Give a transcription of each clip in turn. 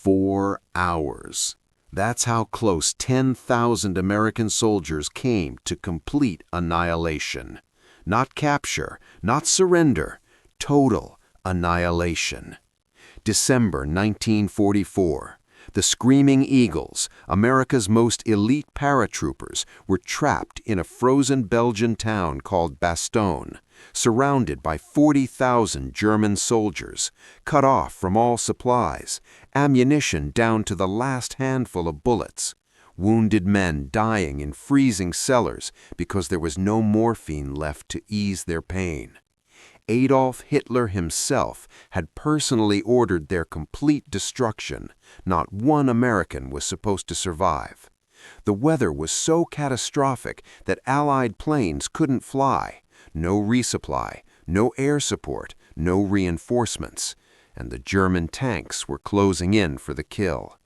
4 hours. That's how close 10,000 American soldiers came to complete annihilation. Not capture, not surrender, total annihilation. December 1944. The Screaming Eagles, America's most elite paratroopers, were trapped in a frozen Belgian town called Bastogne, surrounded by 40,000 German soldiers, cut off from all supplies, ammunition down to the last handful of bullets, wounded men dying in freezing cellars because there was no morphine left to ease their pain. Adolf Hitler himself had personally ordered their complete destruction. Not one American was supposed to survive. The weather was so catastrophic that Allied planes couldn't fly. No resupply, no air support, no reinforcements, and the German tanks were closing in for the kill.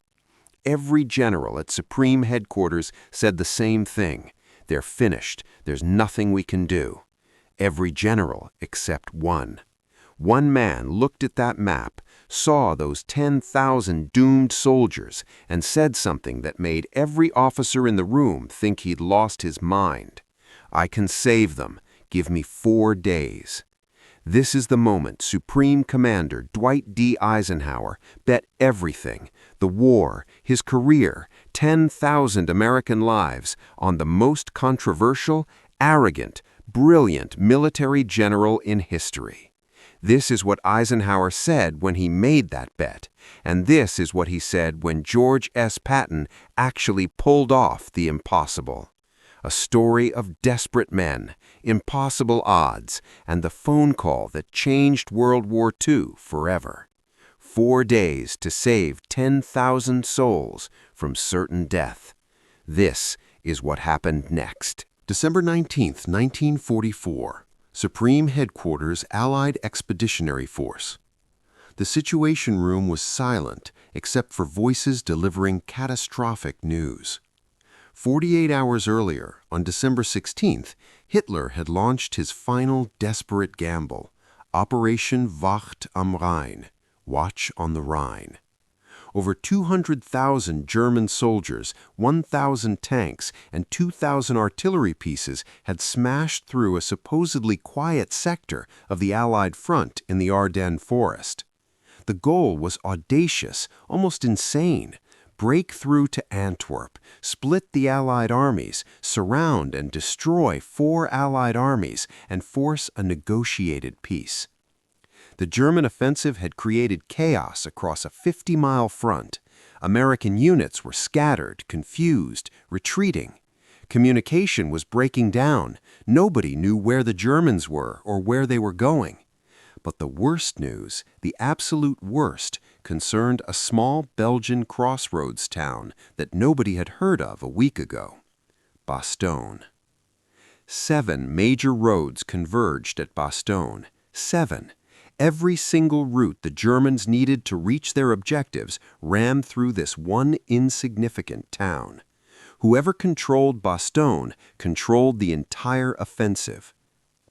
Every general at Supreme Headquarters said the same thing. They're finished. There's nothing we can do. Every general except one. One man looked at that map, saw those 10,000 doomed soldiers, and said something that made every officer in the room think he'd lost his mind. "I can save them. Give me 4 days." This is the moment Supreme Commander Dwight D. Eisenhower bet everything, the war, his career, 10,000 American lives, on the most controversial, arrogant, brilliant military general in history. This is what Eisenhower said when he made that bet, and this is what he said when George S. Patton actually pulled off the impossible. A story of desperate men, impossible odds, and the phone call that changed World War II forever. 4 days to save 10,000 souls from certain death. This is what happened next. December 19, 1944. Supreme Headquarters, Allied Expeditionary Force. The Situation Room was silent except for voices delivering catastrophic news. 48 hours earlier, on December 16th, Hitler had launched his final desperate gamble, Operation Wacht am Rhein, Watch on the Rhine. Over 200,000 German soldiers, 1,000 tanks, and 2,000 artillery pieces had smashed through a supposedly quiet sector of the Allied front in the Ardennes forest. The goal was audacious, almost insane. Break through to Antwerp, split the Allied armies, surround and destroy 4 Allied armies, and force a negotiated peace. The German offensive had created chaos across a 50-mile front. American units were scattered, confused, retreating. Communication was breaking down. Nobody knew where the Germans were or where they were going. But the worst news, the absolute worst, concerned a small Belgian crossroads town that nobody had heard of a week ago. Bastogne. 7 major roads converged at Bastogne. 7. Every single route the Germans needed to reach their objectives ran through this one insignificant town. Whoever controlled Bastogne controlled the entire offensive.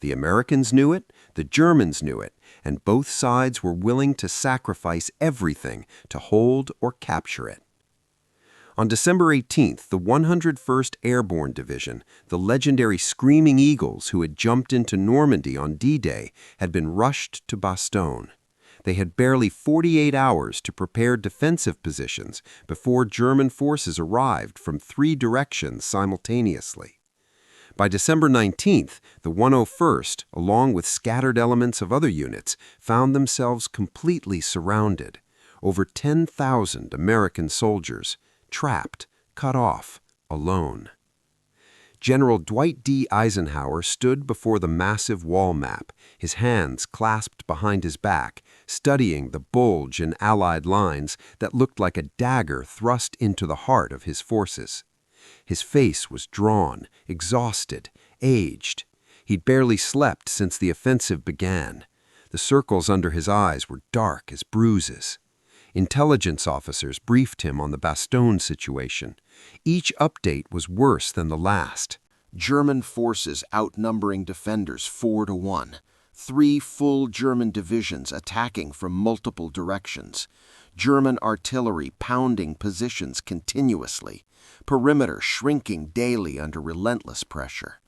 The Americans knew it, the Germans knew it, and both sides were willing to sacrifice everything to hold or capture it. On December 18th, the 101st Airborne Division, the legendary Screaming Eagles who had jumped into Normandy on D-Day, had been rushed to Bastogne. They had barely 48 hours to prepare defensive positions before German forces arrived from 3 directions simultaneously. By December 19th, the 101st, along with scattered elements of other units, found themselves completely surrounded. Over 10,000 American soldiers, trapped, cut off, alone. General Dwight D. Eisenhower stood before the massive wall map, his hands clasped behind his back, studying the bulge in Allied lines that looked like a dagger thrust into the heart of his forces. His face was drawn, exhausted, aged. He'd barely slept since the offensive began. The circles under his eyes were dark as bruises. Intelligence officers briefed him on the Bastogne situation. Each update was worse than the last. German forces outnumbering defenders 4-1. 3 full German divisions attacking from multiple directions. German artillery pounding positions continuously. Perimeter shrinking daily under relentless pressure.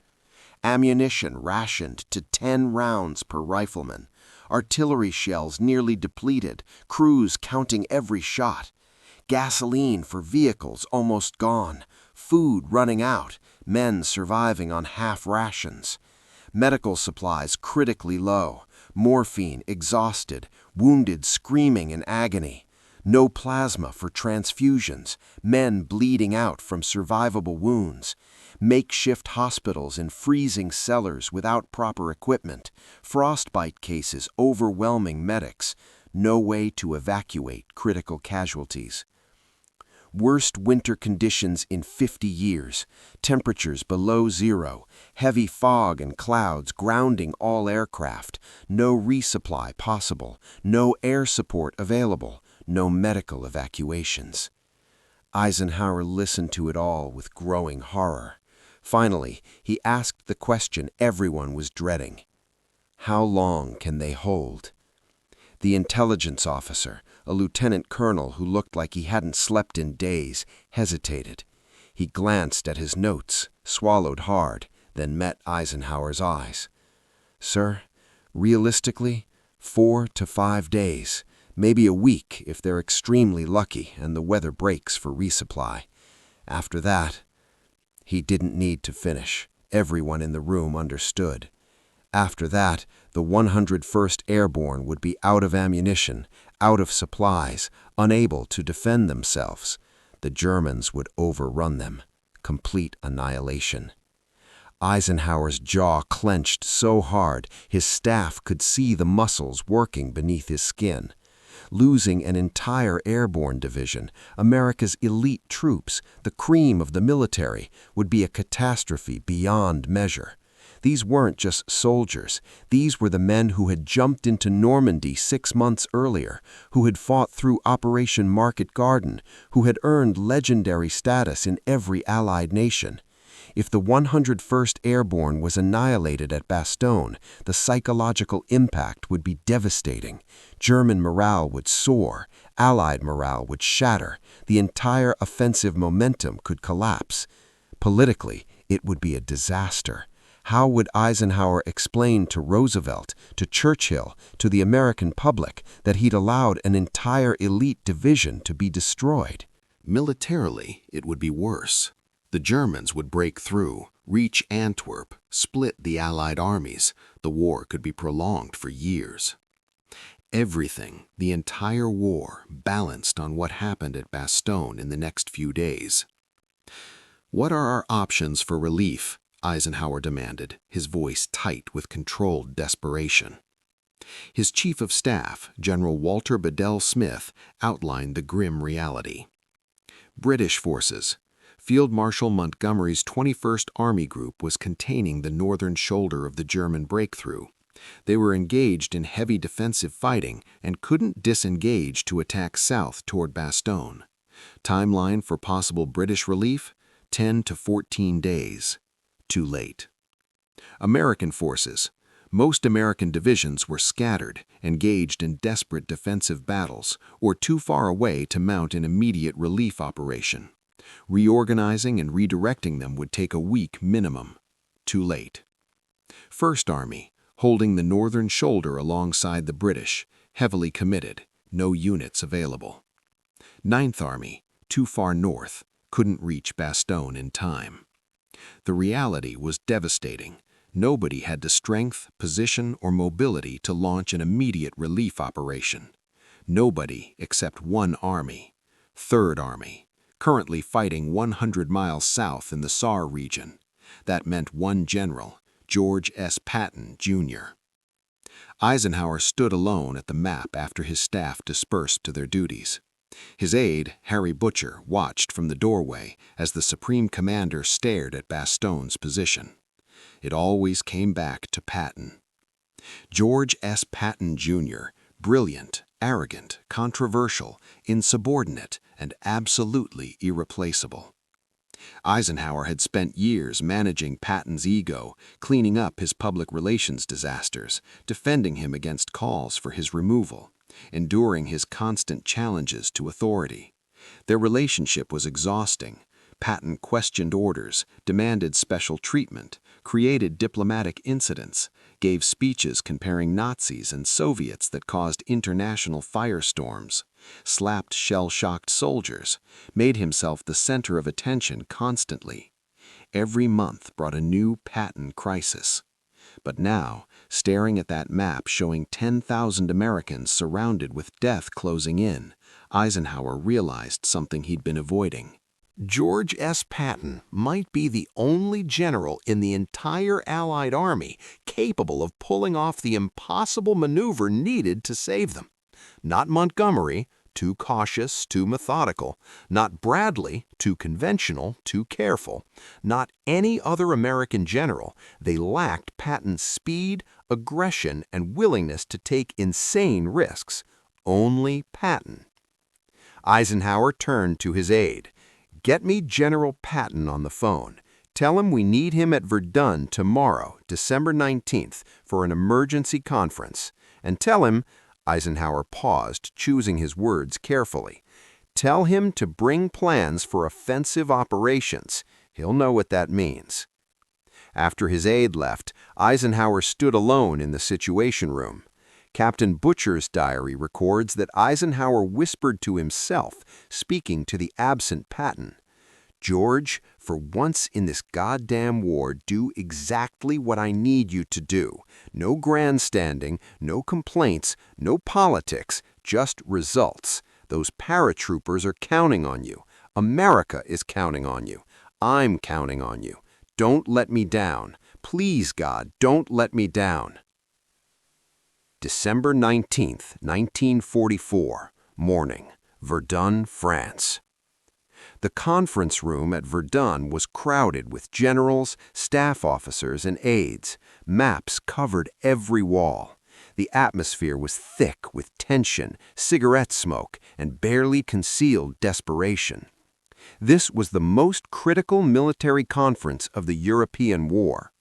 Ammunition rationed to 10 rounds per rifleman. Artillery shells nearly depleted, crews counting every shot. Gasoline for vehicles almost gone. Food running out, men surviving on half rations. Medical supplies critically low. Morphine exhausted, wounded screaming in agony. No plasma for transfusions, men bleeding out from survivable wounds. Makeshift hospitals in freezing cellars without proper equipment. Frostbite cases overwhelming medics. No way to evacuate critical casualties. Worst winter conditions in 50 years. Temperatures below zero. Heavy fog and clouds grounding all aircraft. No resupply possible. No air support available. No medical evacuations. Eisenhower listened to it all with growing horror. Finally, he asked the question everyone was dreading. How long can they hold? The intelligence officer, a lieutenant colonel who looked like he hadn't slept in days, hesitated. He glanced at his notes, swallowed hard, then met Eisenhower's eyes. Sir, realistically, 4 to 5 days, maybe a week if they're extremely lucky and the weather breaks for resupply. After that, he didn't need to finish. Everyone in the room understood. After that, the 101st Airborne would be out of ammunition, out of supplies, unable to defend themselves. The Germans would overrun them. Complete annihilation. Eisenhower's jaw clenched so hard his staff could see the muscles working beneath his skin. Losing an entire airborne division, America's elite troops, the cream of the military, would be a catastrophe beyond measure. These weren't just soldiers. These were the men who had jumped into Normandy 6 months earlier, who had fought through Operation Market Garden, who had earned legendary status in every Allied nation. If the 101st Airborne was annihilated at Bastogne, the psychological impact would be devastating. German morale would soar, Allied morale would shatter, the entire offensive momentum could collapse. Politically, it would be a disaster. How would Eisenhower explain to Roosevelt, to Churchill, to the American public that he'd allowed an entire elite division to be destroyed? Militarily, it would be worse. The Germans would break through, reach Antwerp, split the Allied armies. The war could be prolonged for years. Everything, the entire war, balanced on what happened at Bastogne in the next few days. What are our options for relief? Eisenhower demanded, his voice tight with controlled desperation. His chief of staff, General Walter Bedell Smith, outlined the grim reality. British forces. Field Marshal Montgomery's 21st Army Group was containing the northern shoulder of the German breakthrough. They were engaged in heavy defensive fighting and couldn't disengage to attack south toward Bastogne. Timeline for possible British relief? 10 to 14 days. Too late. American forces. Most American divisions were scattered, engaged in desperate defensive battles, or too far away to mount an immediate relief operation. Reorganizing and redirecting them would take a week minimum. Too late. First Army, holding the northern shoulder alongside the British, heavily committed, no units available. Ninth Army, too far north, couldn't reach Bastogne in time. The reality was devastating. Nobody had the strength, position, or mobility to launch an immediate relief operation. Nobody except one army, Third Army, currently fighting 100 miles south in the Saar region. That meant one general, George S. Patton, Jr. Eisenhower stood alone at the map after his staff dispersed to their duties. His aide, Harry Butcher, watched from the doorway as the Supreme Commander stared at Bastogne's position. It always came back to Patton. George S. Patton, Jr., brilliant, arrogant, controversial, insubordinate, and absolutely irreplaceable. Eisenhower had spent years managing Patton's ego, cleaning up his public relations disasters, defending him against calls for his removal, enduring his constant challenges to authority. Their relationship was exhausting. Patton questioned orders, demanded special treatment, created diplomatic incidents, gave speeches comparing Nazis and Soviets that caused international firestorms, slapped shell-shocked soldiers, made himself the center of attention constantly. Every month brought a new Patton crisis. But now, staring at that map showing 10,000 Americans surrounded with death closing in, Eisenhower realized something he'd been avoiding. George S. Patton might be the only general in the entire Allied Army capable of pulling off the impossible maneuver needed to save them. Not Montgomery, too cautious, too methodical. Not Bradley, too conventional, too careful. Not any other American general. They lacked Patton's speed, aggression, and willingness to take insane risks. Only Patton. Eisenhower turned to his aide. "Get me General Patton on the phone. Tell him we need him at Verdun tomorrow, December 19th, for an emergency conference. And tell him," Eisenhower paused, choosing his words carefully, "tell him to bring plans for offensive operations. He'll know what that means." After his aide left, Eisenhower stood alone in the Situation Room. Captain Butcher's diary records that Eisenhower whispered to himself, speaking to the absent Patton, "George, for once in this goddamn war, do exactly what I need you to do. No grandstanding, no complaints, no politics, just results. Those paratroopers are counting on you. America is counting on you. I'm counting on you. Don't let me down. Please, God, don't let me down." December 19th, 1944, morning, Verdun, France. The conference room at Verdun was crowded with generals, staff officers, and aides. Maps covered every wall. The atmosphere was thick with tension, cigarette smoke, and barely concealed desperation. This was the most critical military conference of the European war.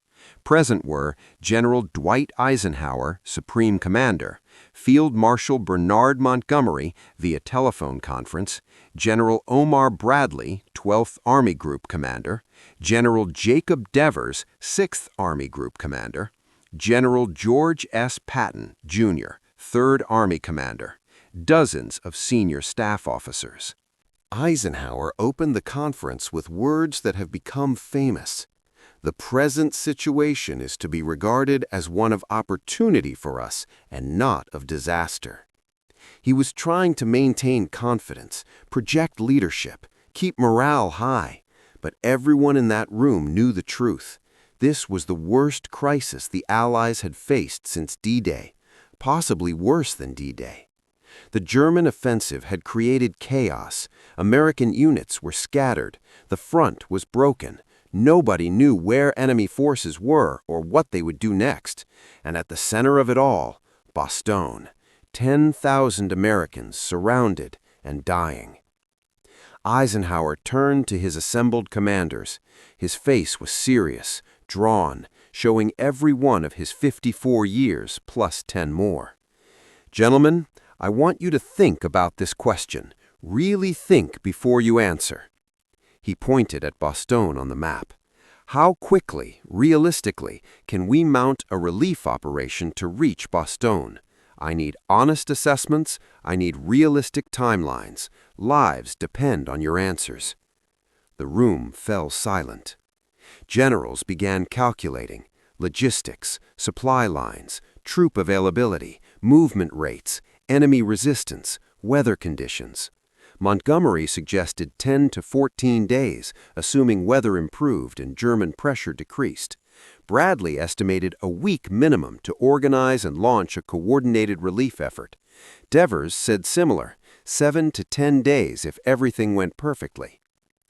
Present were General Dwight Eisenhower, Supreme Commander, Field Marshal Bernard Montgomery via telephone conference, General Omar Bradley, 12th Army Group Commander, General Jacob Devers, 6th Army Group Commander, General George S. Patton, Jr., 3rd Army Commander, dozens of senior staff officers. Eisenhower opened the conference with words that have become famous. "The present situation is to be regarded as one of opportunity for us and not of disaster." He was trying to maintain confidence, project leadership, keep morale high, but everyone in that room knew the truth. This was the worst crisis the Allies had faced since D-Day, possibly worse than D-Day. The German offensive had created chaos. American units were scattered. The front was broken. Nobody knew where enemy forces were or what they would do next. And at the center of it all, Bastogne. 10,000 Americans surrounded and dying. Eisenhower turned to his assembled commanders. His face was serious, drawn, showing every one of his 54 years plus 10 more. "Gentlemen, I want you to think about this question. Really think before you answer." He pointed at Bastogne on the map. "How quickly, realistically, can we mount a relief operation to reach Bastogne? I need honest assessments. I need realistic timelines. Lives depend on your answers." The room fell silent. Generals began calculating logistics, supply lines, troop availability, movement rates, enemy resistance, weather conditions. Montgomery suggested 10 to 14 days, assuming weather improved and German pressure decreased. Bradley estimated a week minimum to organize and launch a coordinated relief effort. Devers said similar, 7 to 10 days if everything went perfectly.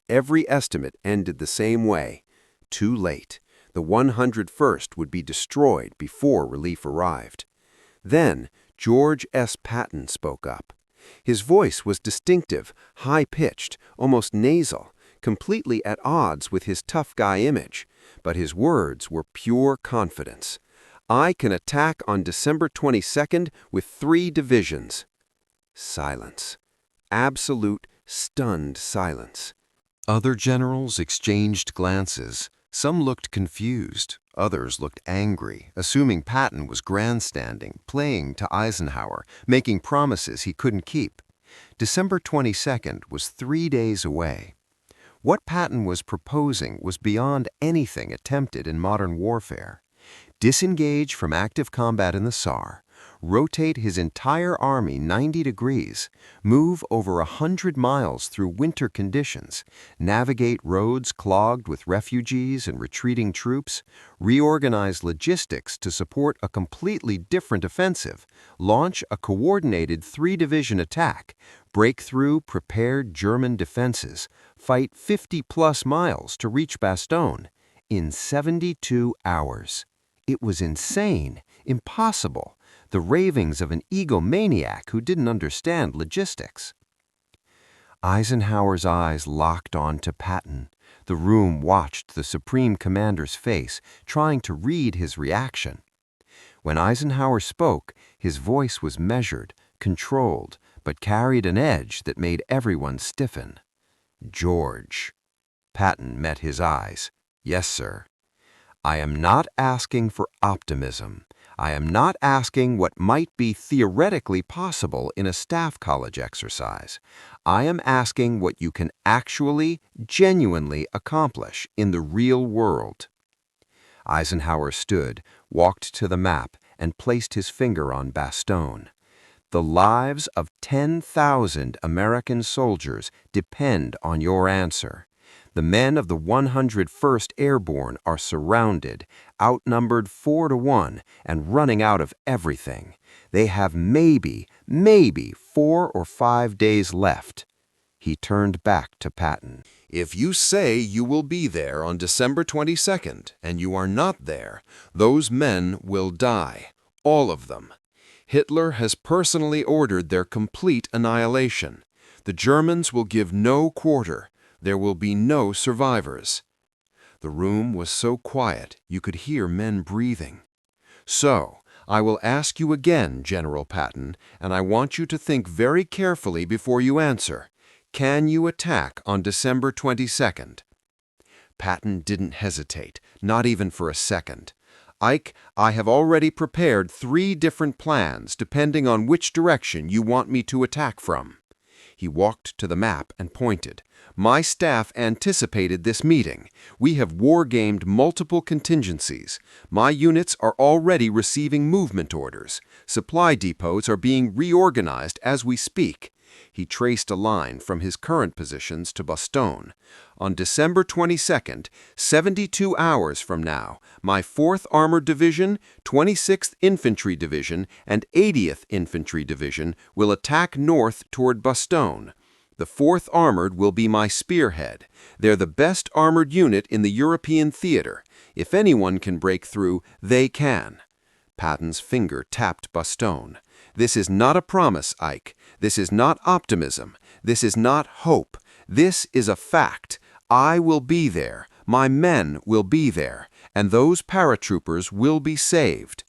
Every estimate ended the same way. Too late. The 101st would be destroyed before relief arrived. Then George S. Patton spoke up. His voice was distinctive, high-pitched, almost nasal, completely at odds with his tough guy image, but his words were pure confidence. I can attack on December 22nd with 3 divisions. Silence. Absolute, stunned silence. Other generals exchanged glances. Some looked confused. Others looked angry, assuming Patton was grandstanding, playing to Eisenhower, making promises he couldn't keep. December 22nd was 3 days away. What Patton was proposing was beyond anything attempted in modern warfare. Disengage from active combat in the SAR, rotate his entire army 90 degrees, move over 100 miles through winter conditions, navigate roads clogged with refugees and retreating troops, reorganize logistics to support a completely different offensive, launch a coordinated 3-division attack, break through prepared German defenses, fight 50-plus miles to reach Bastogne in 72 hours. It was insane, impossible, the ravings of an egomaniac who didn't understand logistics. Eisenhower's eyes locked on to Patton. The room watched the Supreme Commander's face, trying to read his reaction. When Eisenhower spoke, his voice was measured, controlled, but carried an edge that made everyone stiffen. "George." Patton met his eyes. "Yes, sir. I am not asking for optimism. I am not asking what might be theoretically possible in a staff college exercise. I am asking what you can actually, genuinely accomplish in the real world." Eisenhower stood, walked to the map, and placed his finger on Bastogne. "The lives of 10,000 American soldiers depend on your answer. The men of the 101st Airborne are surrounded, outnumbered 4 to 1, and running out of everything. They have maybe 4 or 5 days left." He turned back to Patton. "If you say you will be there on December 22nd, and you are not there, those men will die. All of them. Hitler has personally ordered their complete annihilation. The Germans will give no quarter. There will be no survivors." The room was so quiet you could hear men breathing. "So, I will ask you again, General Patton, and I want you to think very carefully before you answer. Can you attack on December 22nd? Patton didn't hesitate, not even for a second. "Ike, I have already prepared 3 different plans depending on which direction you want me to attack from." He walked to the map and pointed. "My staff anticipated this meeting. We have war-gamed multiple contingencies. My units are already receiving movement orders. Supply depots are being reorganized as we speak." He traced a line from his current positions to Bastogne. "On December 22nd, 72 hours from now, my 4th Armored Division, 26th Infantry Division, and 80th Infantry Division will attack north toward Bastogne. The 4th Armored will be my spearhead. They're the best armored unit in the European theater. If anyone can break through, they can." Patton's finger tapped Bastogne. "This is not a promise, Ike. This is not optimism. This is not hope. This is a fact. I will be there. My men will be there. And those paratroopers will be saved."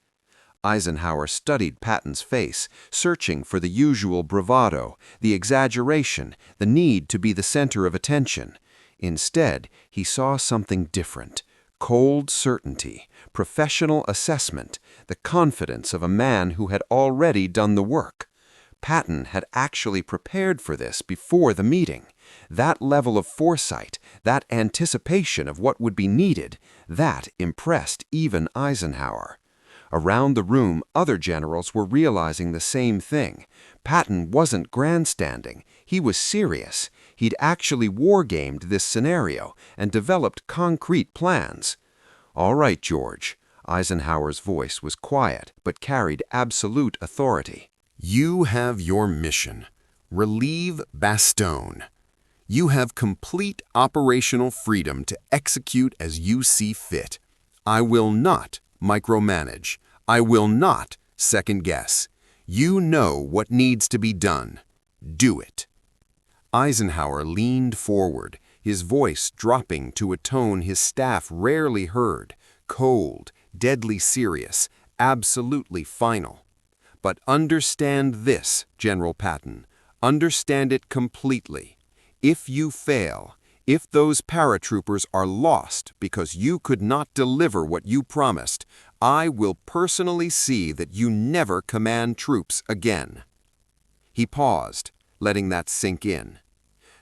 Eisenhower studied Patton's face, searching for the usual bravado, the exaggeration, the need to be the center of attention. Instead, he saw something different. Cold certainty, professional assessment, the confidence of a man who had already done the work. Patton had actually prepared for this before the meeting. That level of foresight, that anticipation of what would be needed, that impressed even Eisenhower. Around the room, other generals were realizing the same thing. Patton wasn't grandstanding. He was serious. He'd actually war-gamed this scenario and developed concrete plans. "All right, George." Eisenhower's voice was quiet but carried absolute authority. "You have your mission. Relieve Bastogne. You have complete operational freedom to execute as you see fit. I will not micromanage. I will not second-guess. You know what needs to be done. Do it." Eisenhower leaned forward, his voice dropping to a tone his staff rarely heard, cold, deadly serious, absolutely final. "But understand this, General Patton. Understand it completely. If you fail, if those paratroopers are lost because you could not deliver what you promised, I will personally see that you never command troops again." He paused, letting that sink in.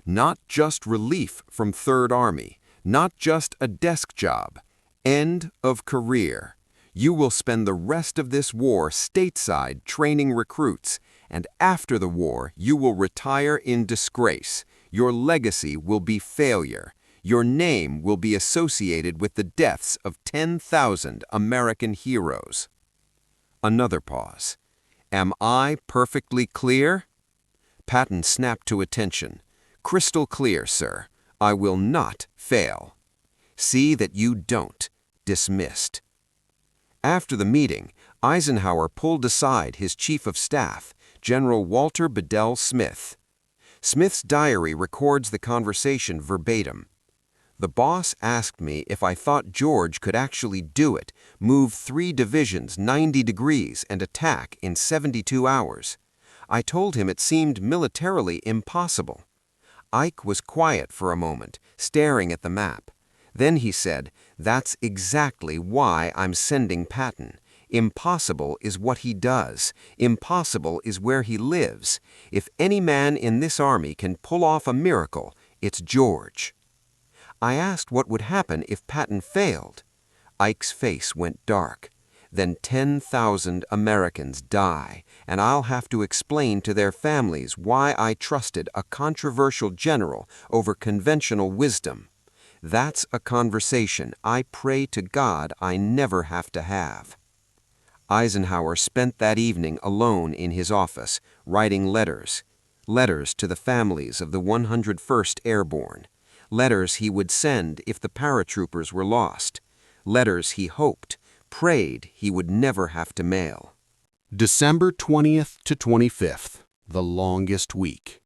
Not just relief from Third Army, not just a desk job. End of career. You will spend the rest of this war stateside training recruits, and after the war you will retire in disgrace. Your legacy will be failure. Your name will be associated with the deaths of 10,000 American heroes. Another pause. Am I perfectly clear? Patton snapped to attention. Crystal clear, sir. I will not fail. See that you don't. Dismissed. After the meeting, Eisenhower pulled aside his chief of staff, General Walter Bedell Smith. Smith's diary records the conversation verbatim. "The boss asked me if I thought George could actually do it, move 3 divisions 90 degrees and attack in 72 hours. I told him it seemed militarily impossible." Ike was quiet for a moment, staring at the map. Then he said, "That's exactly why I'm sending Patton. Impossible is what he does. Impossible is where he lives. If any man in this army can pull off a miracle, it's George." I asked what would happen if Patton failed. Ike's face went dark. "Then 10,000 Americans die, and I'll have to explain to their families why I trusted a controversial general over conventional wisdom. That's a conversation I pray to God I never have to have." Eisenhower spent that evening alone in his office, writing letters. Letters to the families of the 101st Airborne. Letters he would send if the paratroopers were lost. Letters he hoped, prayed he would never have to mail. December 20th to 25th, the longest week.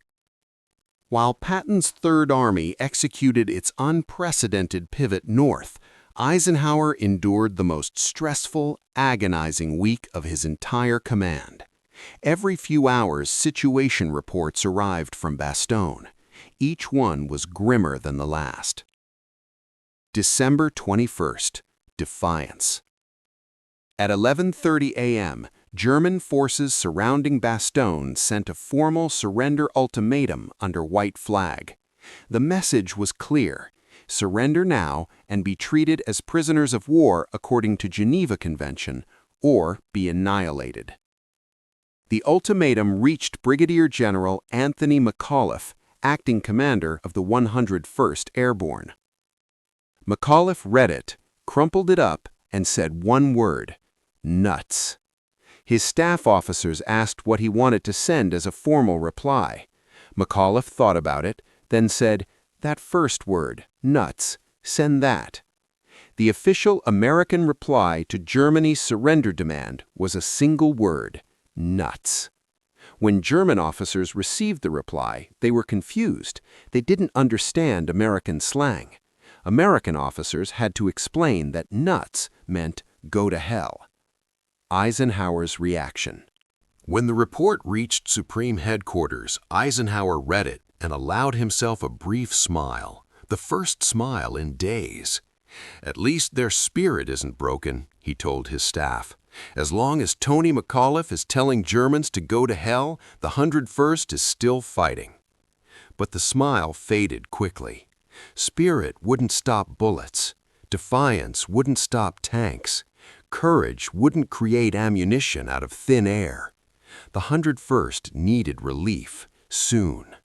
While Patton's Third Army executed its unprecedented pivot north, Eisenhower endured the most stressful, agonizing week of his entire command. Every few hours, situation reports arrived from Bastogne. Each one was grimmer than the last. December 21st, Defiance. At 11:30 a.m., German forces surrounding Bastogne sent a formal surrender ultimatum under white flag. The message was clear: surrender now and be treated as prisoners of war according to Geneva Convention, or be annihilated. The ultimatum reached Brigadier General Anthony McAuliffe, acting commander of the 101st Airborne. McAuliffe read it, crumpled it up, and said one word: nuts. His staff officers asked what he wanted to send as a formal reply. McAuliffe thought about it, then said, "That first word, nuts, send that." The official American reply to Germany's surrender demand was a single word: nuts. When German officers received the reply, they were confused. They didn't understand American slang. American officers had to explain that nuts meant go to hell. Eisenhower's reaction. When the report reached Supreme Headquarters, Eisenhower read it and allowed himself a brief smile, the first smile in days. "At least their spirit isn't broken," he told his staff. "As long as Tony McAuliffe is telling Germans to go to hell, the 101st is still fighting." But the smile faded quickly. Spirit wouldn't stop bullets. Defiance wouldn't stop tanks. Courage wouldn't create ammunition out of thin air. The 101st needed relief, soon.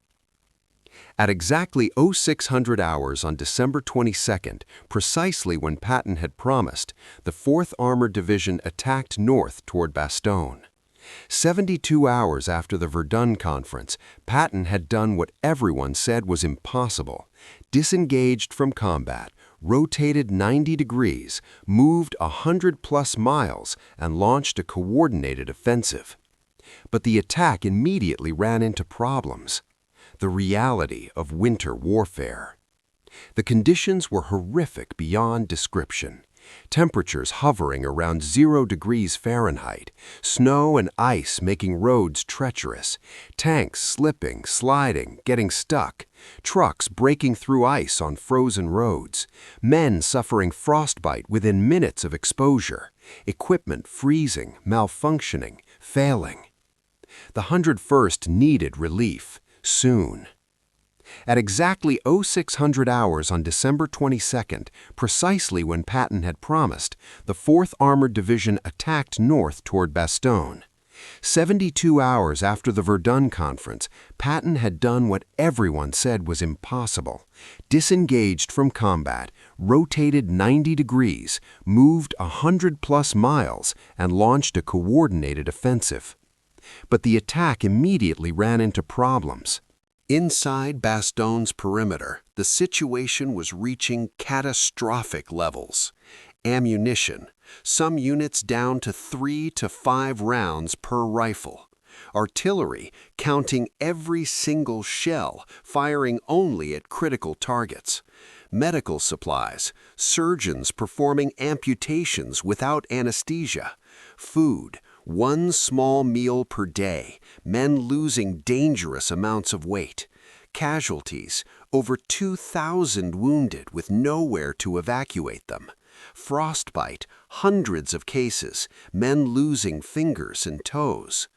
At exactly 0600 hours on December 22nd, precisely when Patton had promised, the 4th Armored Division attacked north toward Bastogne. 72 hours after the Verdun Conference, Patton had done what everyone said was impossible: disengaged from combat, rotated 90 degrees, moved 100+ miles, and launched a coordinated offensive. But the attack immediately ran into problems. The reality of winter warfare. The conditions were horrific beyond description. Temperatures hovering around 0 degrees Fahrenheit, snow and ice making roads treacherous, tanks slipping, sliding, getting stuck, trucks breaking through ice on frozen roads, men suffering frostbite within minutes of exposure, equipment freezing, malfunctioning, failing. The 101st needed relief soon. At exactly 0600 hours on December 22nd, precisely when Patton had promised, the 4th Armored Division attacked north toward Bastogne. 72 hours after the Verdun Conference, Patton had done what everyone said was impossible. Disengaged from combat, rotated 90 degrees, moved 100+ miles, and launched a coordinated offensive. But the attack immediately ran into problems. Inside Bastogne's perimeter, the situation was reaching catastrophic levels. Ammunition, some units down to 3 to 5 rounds per rifle. Artillery, counting every single shell, firing only at critical targets. Medical supplies, surgeons performing amputations without anesthesia. Food, 1 small meal per day, men losing dangerous amounts of weight. Casualties, over 2,000 wounded with nowhere to evacuate them. Frostbite, hundreds of cases, men losing fingers and toes.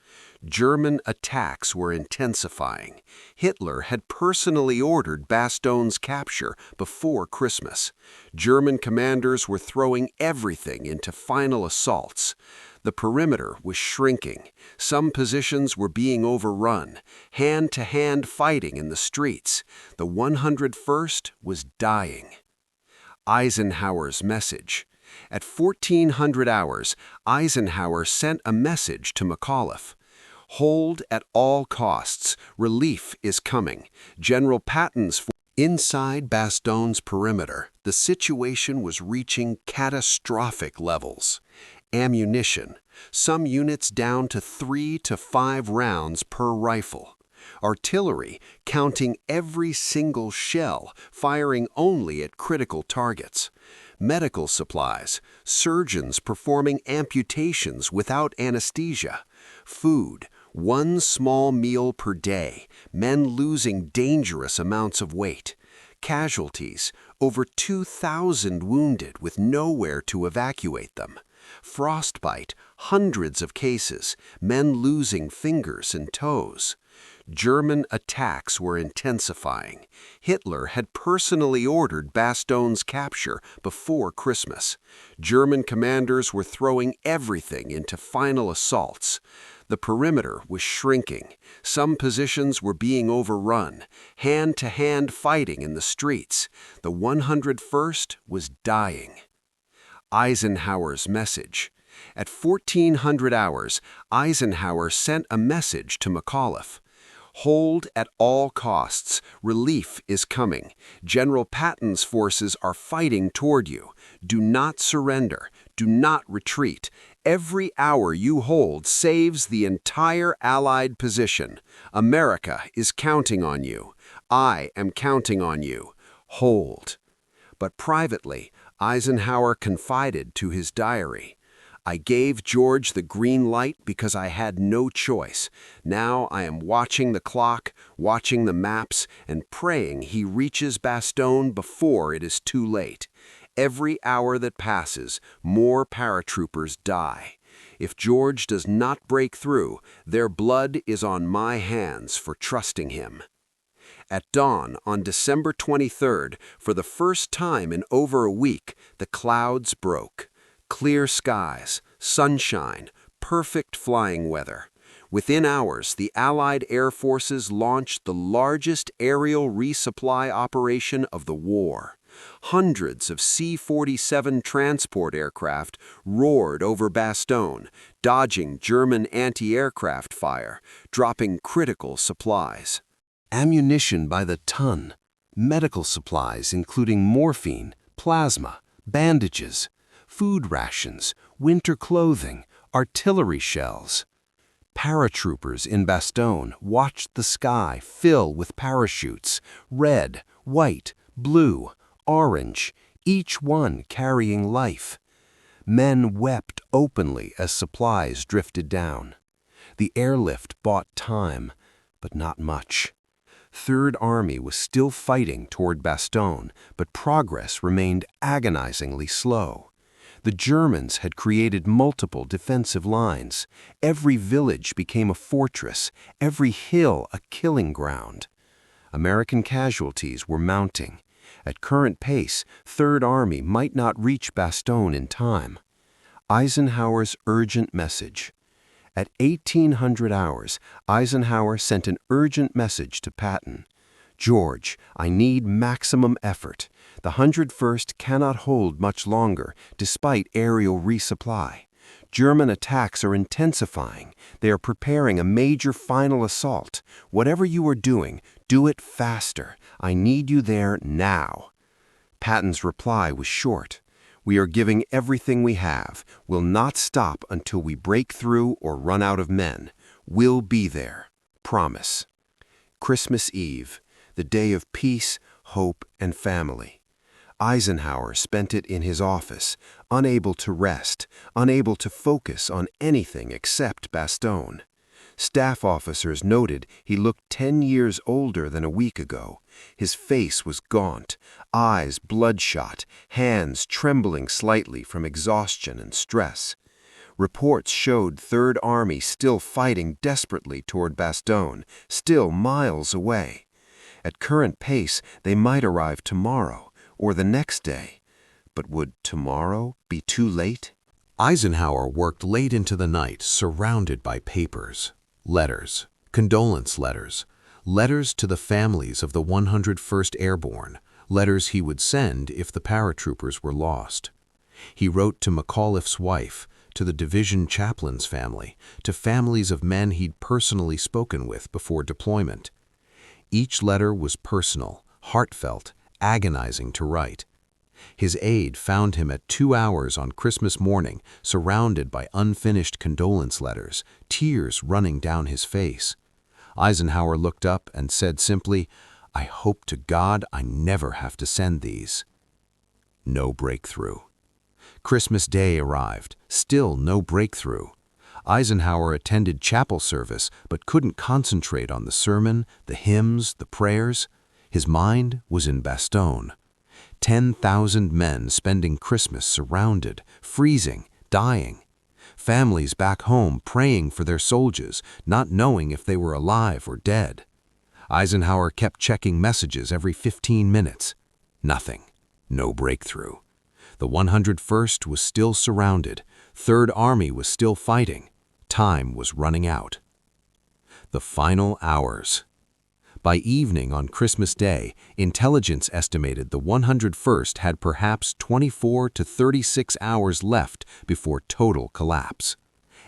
German attacks were intensifying. Hitler had personally ordered Bastogne's capture before Christmas. German commanders were throwing everything into final assaults. The perimeter was shrinking. Some positions were being overrun. Hand-to-hand fighting in the streets. The 101st was dying. Eisenhower's message. At 1400 hours, Eisenhower sent a message to McAuliffe. Hold at all costs. Relief is coming. General Patton's Inside Bastogne's perimeter, the situation was reaching catastrophic levels. Ammunition, some units down to 3 to 5 rounds per rifle. Artillery, counting every single shell, firing only at critical targets. Medical supplies, surgeons performing amputations without anesthesia. Food, 1 small meal per day, men losing dangerous amounts of weight. Casualties, over 2,000 wounded with nowhere to evacuate them. Frostbite, hundreds of cases, men losing fingers and toes. German attacks were intensifying. Hitler had personally ordered Bastogne's capture before Christmas. German commanders were throwing everything into final assaults. The perimeter was shrinking. Some positions were being overrun. Hand-to-hand fighting in the streets. The 101st was dying. Eisenhower's message. At 1400 hours, Eisenhower sent a message to McAuliffe. Hold at all costs. Relief is coming. General Patton's forces are fighting toward you. Do not surrender. Do not retreat. Every hour you hold saves the entire Allied position. America is counting on you. I am counting on you. Hold. But privately, Eisenhower confided to his diary. I gave George the green light because I had no choice. Now I am watching the clock, watching the maps, and praying he reaches Bastogne before it is too late. Every hour that passes, more paratroopers die. If George does not break through, their blood is on my hands for trusting him. At dawn on December 23rd, for the first time in over a week, the clouds broke. Clear skies, sunshine, perfect flying weather. Within hours, the Allied air forces launched the largest aerial resupply operation of the war. Hundreds of C-47 transport aircraft roared over Bastogne, dodging German anti-aircraft fire, dropping critical supplies. Ammunition by the ton, medical supplies including morphine, plasma, bandages, food rations, winter clothing, artillery shells. Paratroopers in Bastogne watched the sky fill with parachutes, red, white, blue, orange, each one carrying life. Men wept openly as supplies drifted down. The airlift bought time, but not much. Third Army was still fighting toward Bastogne, but progress remained agonizingly slow. The Germans had created multiple defensive lines. Every village became a fortress, every hill a killing ground. American casualties were mounting. At current pace, Third Army might not reach Bastogne in time. Eisenhower's urgent message. At 1800 hours, Eisenhower sent an urgent message to Patton. "George, I need maximum effort. The 101st cannot hold much longer, despite aerial resupply. German attacks are intensifying. They are preparing a major final assault. Whatever you are doing, do it faster. I need you there now." Patton's reply was short. "We are giving everything we have. We'll not stop until we break through or run out of men. We'll be there. Promise." Christmas Eve, the day of peace, hope, and family. Eisenhower spent it in his office, unable to rest, unable to focus on anything except Bastogne. Staff officers noted he looked 10 years older than a week ago. His face was gaunt, eyes bloodshot, hands trembling slightly from exhaustion and stress. Reports showed Third Army still fighting desperately toward Bastogne, still miles away. At current pace, they might arrive tomorrow or the next day. But would tomorrow be too late? Eisenhower worked late into the night, surrounded by papers, letters, condolence letters, letters to the families of the 101st Airborne, letters he would send if the paratroopers were lost. He wrote to McAuliffe's wife, to the division chaplain's family, to families of men he'd personally spoken with before deployment. Each letter was personal, heartfelt, agonizing to write. His aide found him at 2 hours on Christmas morning, surrounded by unfinished condolence letters, tears running down his face. Eisenhower looked up and said simply, "I hope to God I never have to send these." No breakthrough. Christmas Day arrived, still no breakthrough. Eisenhower attended chapel service but couldn't concentrate on the sermon, the hymns, the prayers. His mind was in Bastogne. 10,000 men spending Christmas surrounded, freezing, dying. Families back home praying for their soldiers, not knowing if they were alive or dead. Eisenhower kept checking messages every 15 minutes. Nothing. No breakthrough. The 101st was still surrounded. Third Army was still fighting. Time was running out. The final hours. By evening on Christmas Day, intelligence estimated the 101st had perhaps 24 to 36 hours left before total collapse.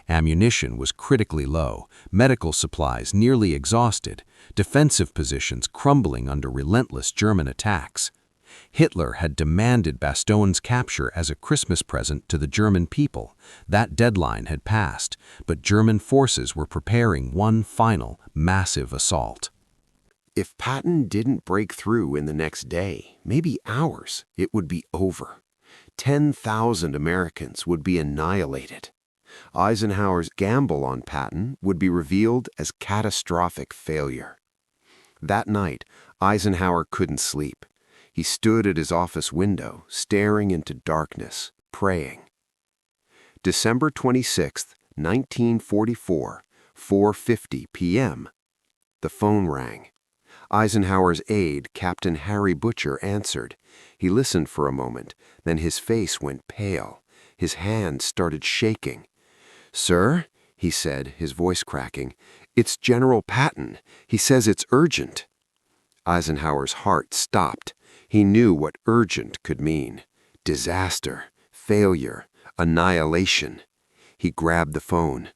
Ammunition was critically low, medical supplies nearly exhausted, defensive positions crumbling under relentless German attacks. Hitler had demanded Bastogne's capture as a Christmas present to the German people. That deadline had passed, but German forces were preparing one final, massive assault. If Patton didn't break through in the next day, maybe hours, it would be over. 10,000 Americans would be annihilated. Eisenhower's gamble on Patton would be revealed as catastrophic failure. That night, Eisenhower couldn't sleep. He stood at his office window, staring into darkness, praying. December 26, 1944, 4:50 p.m. The phone rang. Eisenhower's aide, Captain Harry Butcher, answered. He listened for a moment, then his face went pale. His hands started shaking. "Sir," he said, his voice cracking, "it's General Patton. He says it's urgent." Eisenhower's heart stopped. He knew what urgent could mean. Disaster, failure, annihilation. He grabbed the phone.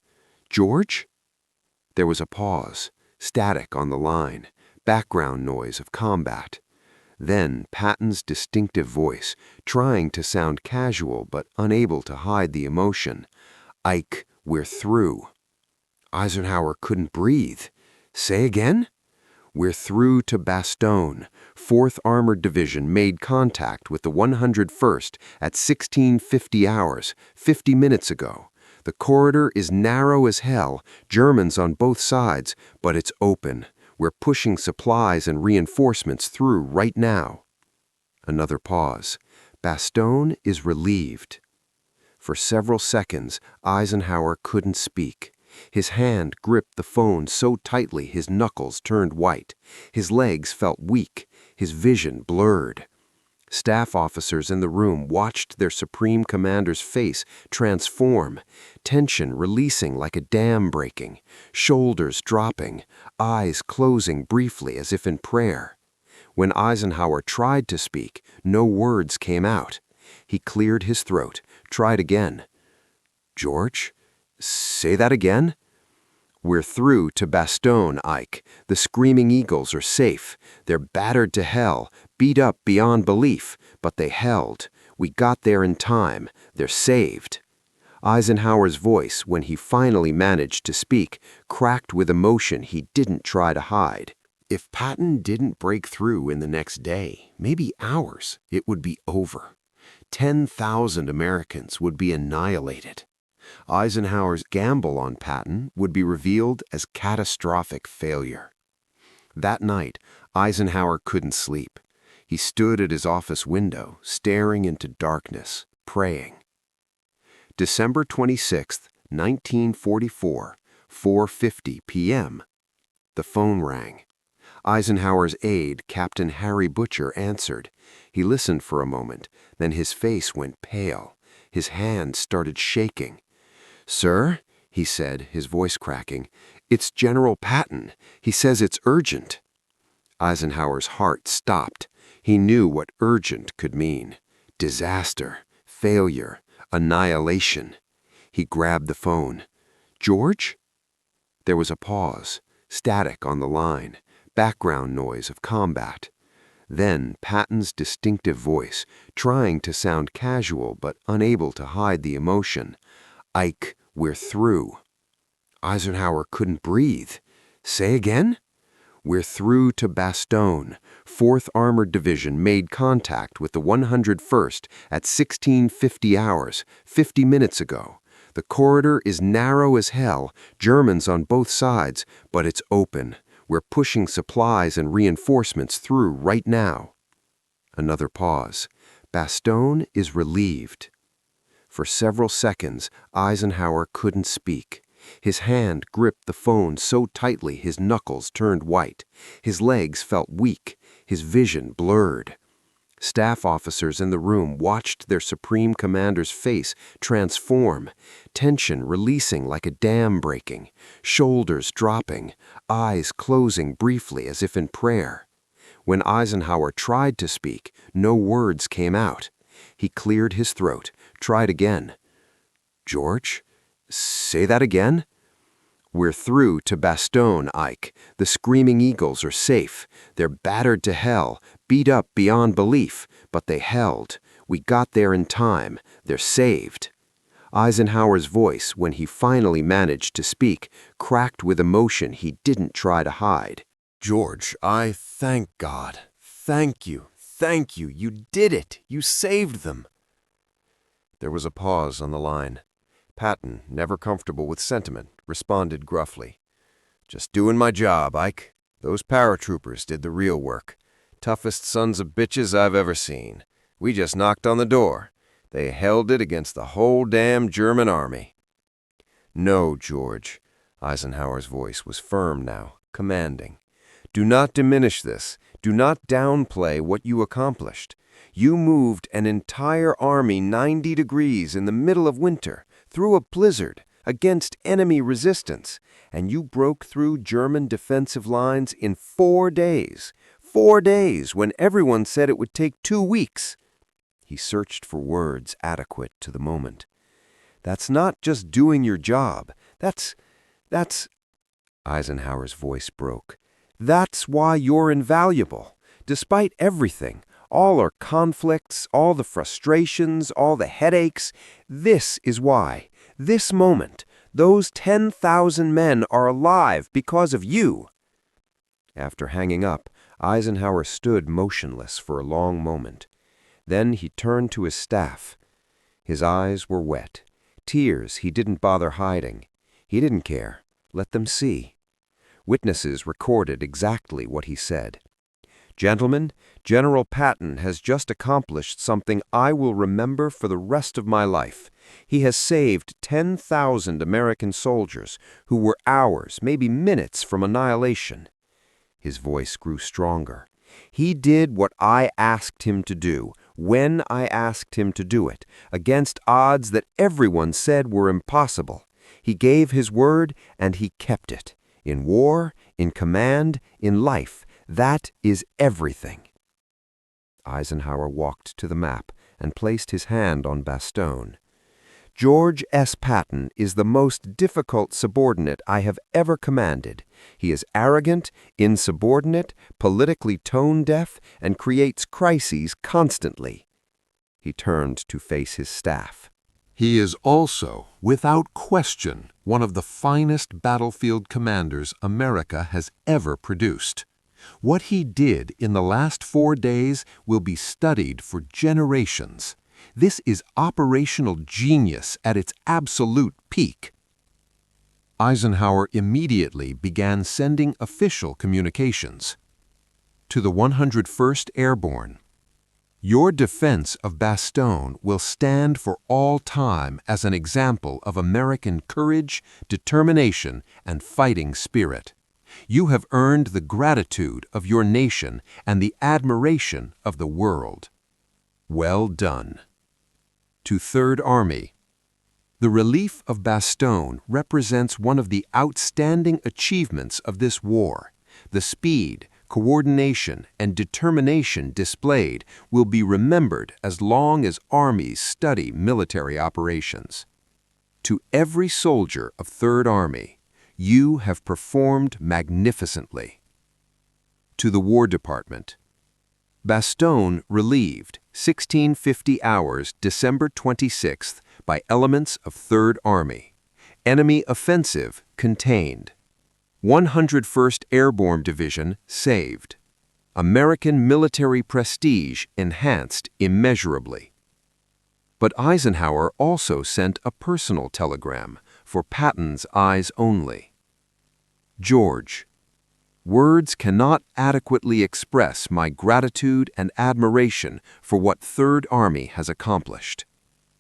"George?" There was a pause, static on the line, background noise of combat. Then Patton's distinctive voice, trying to sound casual but unable to hide the emotion. "Ike, we're through." Eisenhower couldn't breathe. "Say again?" We're through to Bastogne. 4th Armored Division made contact with the 101st at 1650 hours, 50 minutes ago. The corridor is narrow as hell, Germans on both sides, but it's open. We're pushing supplies and reinforcements through right now. Another pause. Bastogne is relieved. For several seconds, Eisenhower couldn't speak. His hand gripped the phone so tightly his knuckles turned white. His legs felt weak, his vision blurred. Staff officers in the room watched their Supreme Commander's face transform, tension releasing like a dam breaking, shoulders dropping, eyes closing briefly as if in prayer. When Eisenhower tried to speak, no words came out. He cleared his throat, tried again. "George, say that again?" "We're through to Bastogne, Ike. The Screaming Eagles are safe. They're battered to hell, beat up beyond belief, but they held. We got there in time. They're saved." Eisenhower's voice, when he finally managed to speak, cracked with emotion he didn't try to hide. If Patton didn't break through in the next day, maybe hours, it would be over. 10,000 Americans would be annihilated. Eisenhower's gamble on Patton would be revealed as catastrophic failure. That night, Eisenhower couldn't sleep. He stood at his office window, staring into darkness, praying. December 26, 1944, 4:50 p.m. The phone rang. Eisenhower's aide, Captain Harry Butcher, answered. He listened for a moment, then his face went pale. His hand started shaking. "Sir," he said, his voice cracking, "it's General Patton. He says it's urgent." Eisenhower's heart stopped. He knew what urgent could mean. Disaster, failure, annihilation. He grabbed the phone. "George?" There was a pause, static on the line, background noise of combat. Then Patton's distinctive voice, trying to sound casual but unable to hide the emotion. "Ike, we're through." Eisenhower couldn't breathe. "Say again?" "We're through to Bastogne. 4th Armored Division made contact with the 101st at 1650 hours, 50 minutes ago. The corridor is narrow as hell, Germans on both sides, but it's open. We're pushing supplies and reinforcements through right now." Another pause. Bastogne is relieved. For several seconds, Eisenhower couldn't speak. His hand gripped the phone so tightly his knuckles turned white. His legs felt weak, his vision blurred. Staff officers in the room watched their Supreme Commander's face transform, tension releasing like a dam breaking, shoulders dropping, eyes closing briefly as if in prayer. When Eisenhower tried to speak, no words came out. He cleared his throat, tried again. "George, say that again?" "We're through to Bastogne, Ike. The Screaming Eagles are safe. They're battered to hell, beat up beyond belief, but they held. We got there in time. They're saved." Eisenhower's voice, when he finally managed to speak, cracked with emotion he didn't try to hide. "George, I thank God. Thank you. Thank you. You did it. You saved them." There was a pause on the line. Patton, never comfortable with sentiment, responded gruffly. "Just doing my job, Ike. Those paratroopers did the real work. Toughest sons of bitches I've ever seen. We just knocked on the door. They held it against the whole damn German army." "No, George." Eisenhower's voice was firm now, commanding. "Do not diminish this. Do not downplay what you accomplished. You moved an entire army 90 degrees in the middle of winter, through a blizzard, against enemy resistance, and you broke through German defensive lines in 4 days. 4 days, when everyone said it would take 2 weeks. He searched for words adequate to the moment. "That's not just doing your job. That's... Eisenhower's voice broke. "That's why you're invaluable. Despite everything, all our conflicts, all the frustrations, all the headaches, this is why. This moment, those 10,000 men are alive because of you." After hanging up, Eisenhower stood motionless for a long moment. Then he turned to his staff. His eyes were wet. Tears he didn't bother hiding. He didn't care. Let them see. Witnesses recorded exactly what he said. "Gentlemen, General Patton has just accomplished something I will remember for the rest of my life. He has saved 10,000 American soldiers who were hours, maybe minutes from annihilation." His voice grew stronger. "He did what I asked him to do, when I asked him to do it, against odds that everyone said were impossible. He gave his word, and he kept it. In war, in command, in life, that is everything." Eisenhower walked to the map and placed his hand on Bastogne. "George S. Patton is the most difficult subordinate I have ever commanded. He is arrogant, insubordinate, politically tone-deaf, and creates crises constantly." He turned to face his staff. "He is also, without question, one of the finest battlefield commanders America has ever produced. What he did in the last 4 days will be studied for generations. This is operational genius at its absolute peak." Eisenhower immediately began sending official communications. To the 101st Airborne, "Your defense of Bastogne will stand for all time as an example of American courage, determination, and fighting spirit. You have earned the gratitude of your nation and the admiration of the world. Well done." To 3rd Army, "The relief of Bastogne represents one of the outstanding achievements of this war. The speed, coordination, and determination displayed will be remembered as long as armies study military operations. To every soldier of 3rd Army, you have performed magnificently." To the War Department, "Bastogne relieved, 1650 hours, December 26th, by elements of 3rd Army. Enemy offensive contained. 101st Airborne Division saved. American military prestige enhanced immeasurably." But Eisenhower also sent a personal telegram for Patton's eyes only. "George, words cannot adequately express my gratitude and admiration for what 3rd Army has accomplished.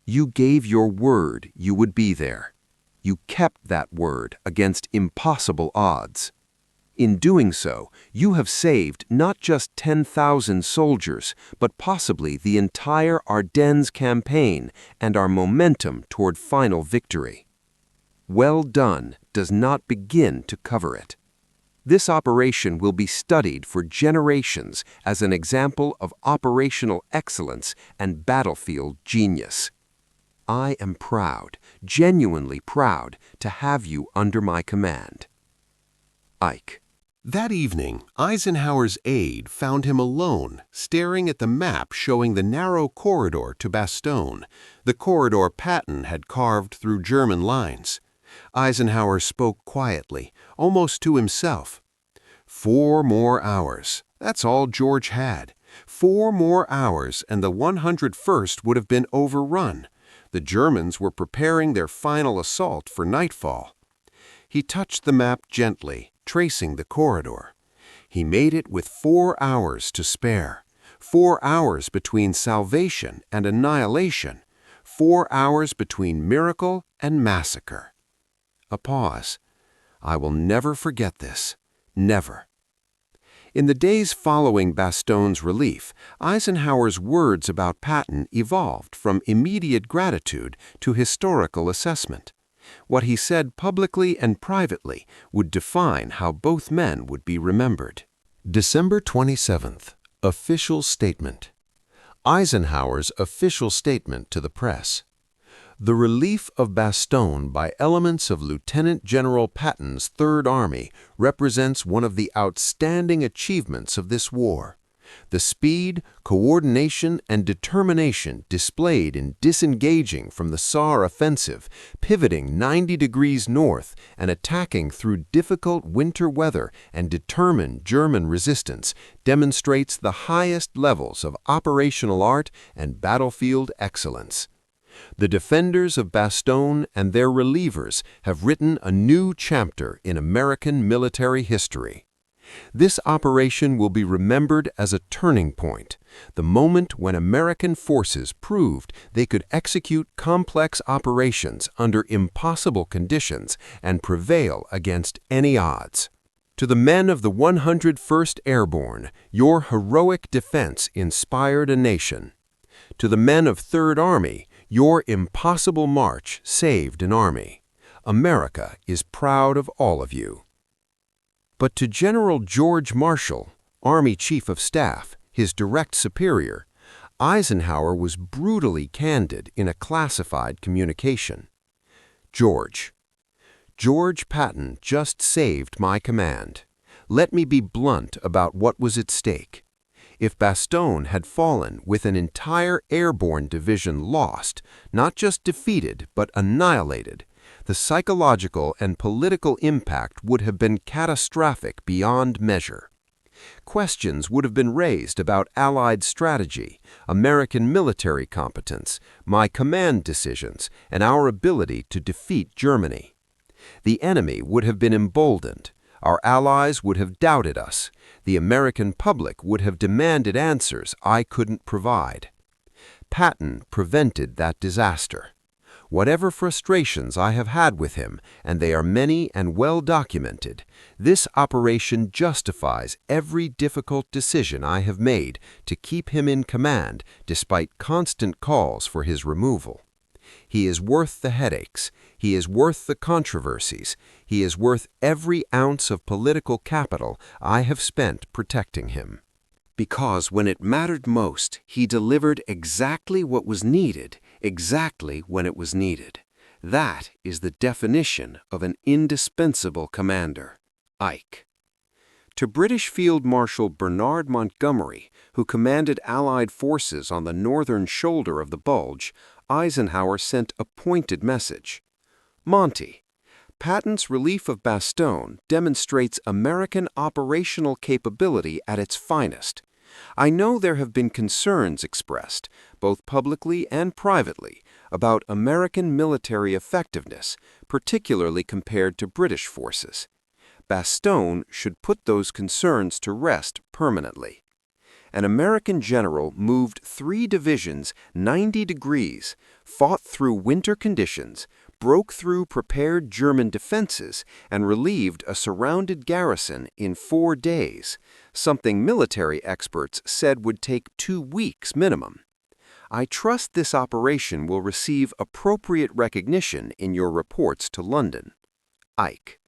You gave your word you would be there. You kept that word against impossible odds. In doing so, you have saved not just 10,000 soldiers, but possibly the entire Ardennes campaign and our momentum toward final victory. Well done does not begin to cover it. This operation will be studied for generations as an example of operational excellence and battlefield genius. I am proud, genuinely proud, to have you under my command." Ike. That evening, Eisenhower's aide found him alone, staring at the map showing the narrow corridor to Bastogne, the corridor Patton had carved through German lines. Eisenhower spoke quietly, almost to himself. 4 more hours. That's all George had. 4 more hours and the 101st would have been overrun. The Germans were preparing their final assault for nightfall. He touched the map gently, tracing the corridor. He made it with 4 hours to spare. 4 hours between salvation and annihilation. 4 hours between miracle and massacre. A pause. I will never forget this. Never. In the days following Bastogne's relief, Eisenhower's words about Patton evolved from immediate gratitude to historical assessment. What he said publicly and privately would define how both men would be remembered. December 27th. Official Statement. Eisenhower's official statement to the press. The relief of Bastogne by elements of Lieutenant General Patton's 3rd Army represents one of the outstanding achievements of this war. The speed, coordination, and determination displayed in disengaging from the Saar offensive, pivoting 90 degrees north, and attacking through difficult winter weather and determined German resistance demonstrates the highest levels of operational art and battlefield excellence. The defenders of Bastogne and their relievers have written a new chapter in American military history. This operation will be remembered as a turning point, the moment when American forces proved they could execute complex operations under impossible conditions and prevail against any odds. To the men of the 101st Airborne, your heroic defense inspired a nation. To the men of 3rd Army, your impossible march saved an army. America is proud of all of you. But to General George Marshall, Army Chief of Staff, his direct superior, Eisenhower was brutally candid in a classified communication. George Patton just saved my command. Let me be blunt about what was at stake. If Bastogne had fallen with an entire airborne division lost, not just defeated but annihilated, the psychological and political impact would have been catastrophic beyond measure. Questions would have been raised about Allied strategy, American military competence, my command decisions, and our ability to defeat Germany. The enemy would have been emboldened. Our allies would have doubted us. The American public would have demanded answers I couldn't provide. Patton prevented that disaster. Whatever frustrations I have had with him, and they are many and well documented, this operation justifies every difficult decision I have made to keep him in command despite constant calls for his removal. He is worth the headaches. He is worth the controversies. He is worth every ounce of political capital I have spent protecting him. Because when it mattered most, he delivered exactly what was needed, exactly when it was needed. That is the definition of an indispensable commander. Ike. To British Field Marshal Bernard Montgomery, who commanded Allied forces on the northern shoulder of the Bulge, Eisenhower sent a pointed message. Monty, Patton's relief of Bastogne demonstrates American operational capability at its finest. I know there have been concerns expressed, both publicly and privately, about American military effectiveness, particularly compared to British forces. Bastogne should put those concerns to rest permanently. An American general moved 3 divisions 90 degrees, fought through winter conditions, broke through prepared German defenses, and relieved a surrounded garrison in 4 days, something military experts said would take 2 weeks minimum. I trust this operation will receive appropriate recognition in your reports to London. Ike.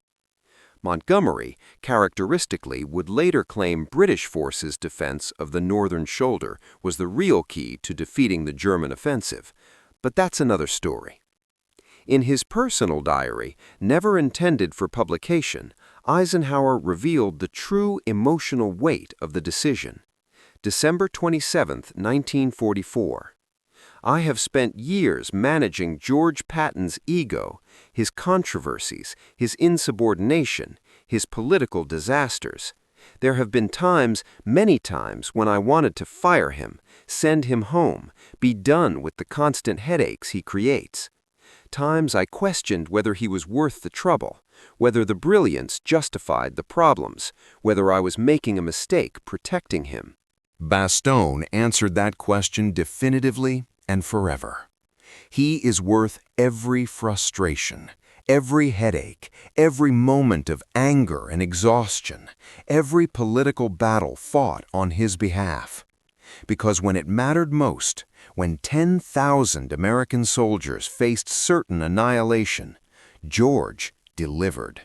Montgomery, characteristically, would later claim British forces' defense of the northern shoulder was the real key to defeating the German offensive, but that's another story. In his personal diary, never intended for publication, Eisenhower revealed the true emotional weight of the decision. December 27, 1944. I have spent years managing George Patton's ego, his controversies, his insubordination, his political disasters. There have been times, many times, when I wanted to fire him, send him home, be done with the constant headaches he creates. Times I questioned whether he was worth the trouble, whether the brilliance justified the problems, whether I was making a mistake protecting him. Bastogne answered that question definitively and forever. He is worth every frustration, every headache, every moment of anger and exhaustion, every political battle fought on his behalf. Because when it mattered most, when 10,000 American soldiers faced certain annihilation, George delivered.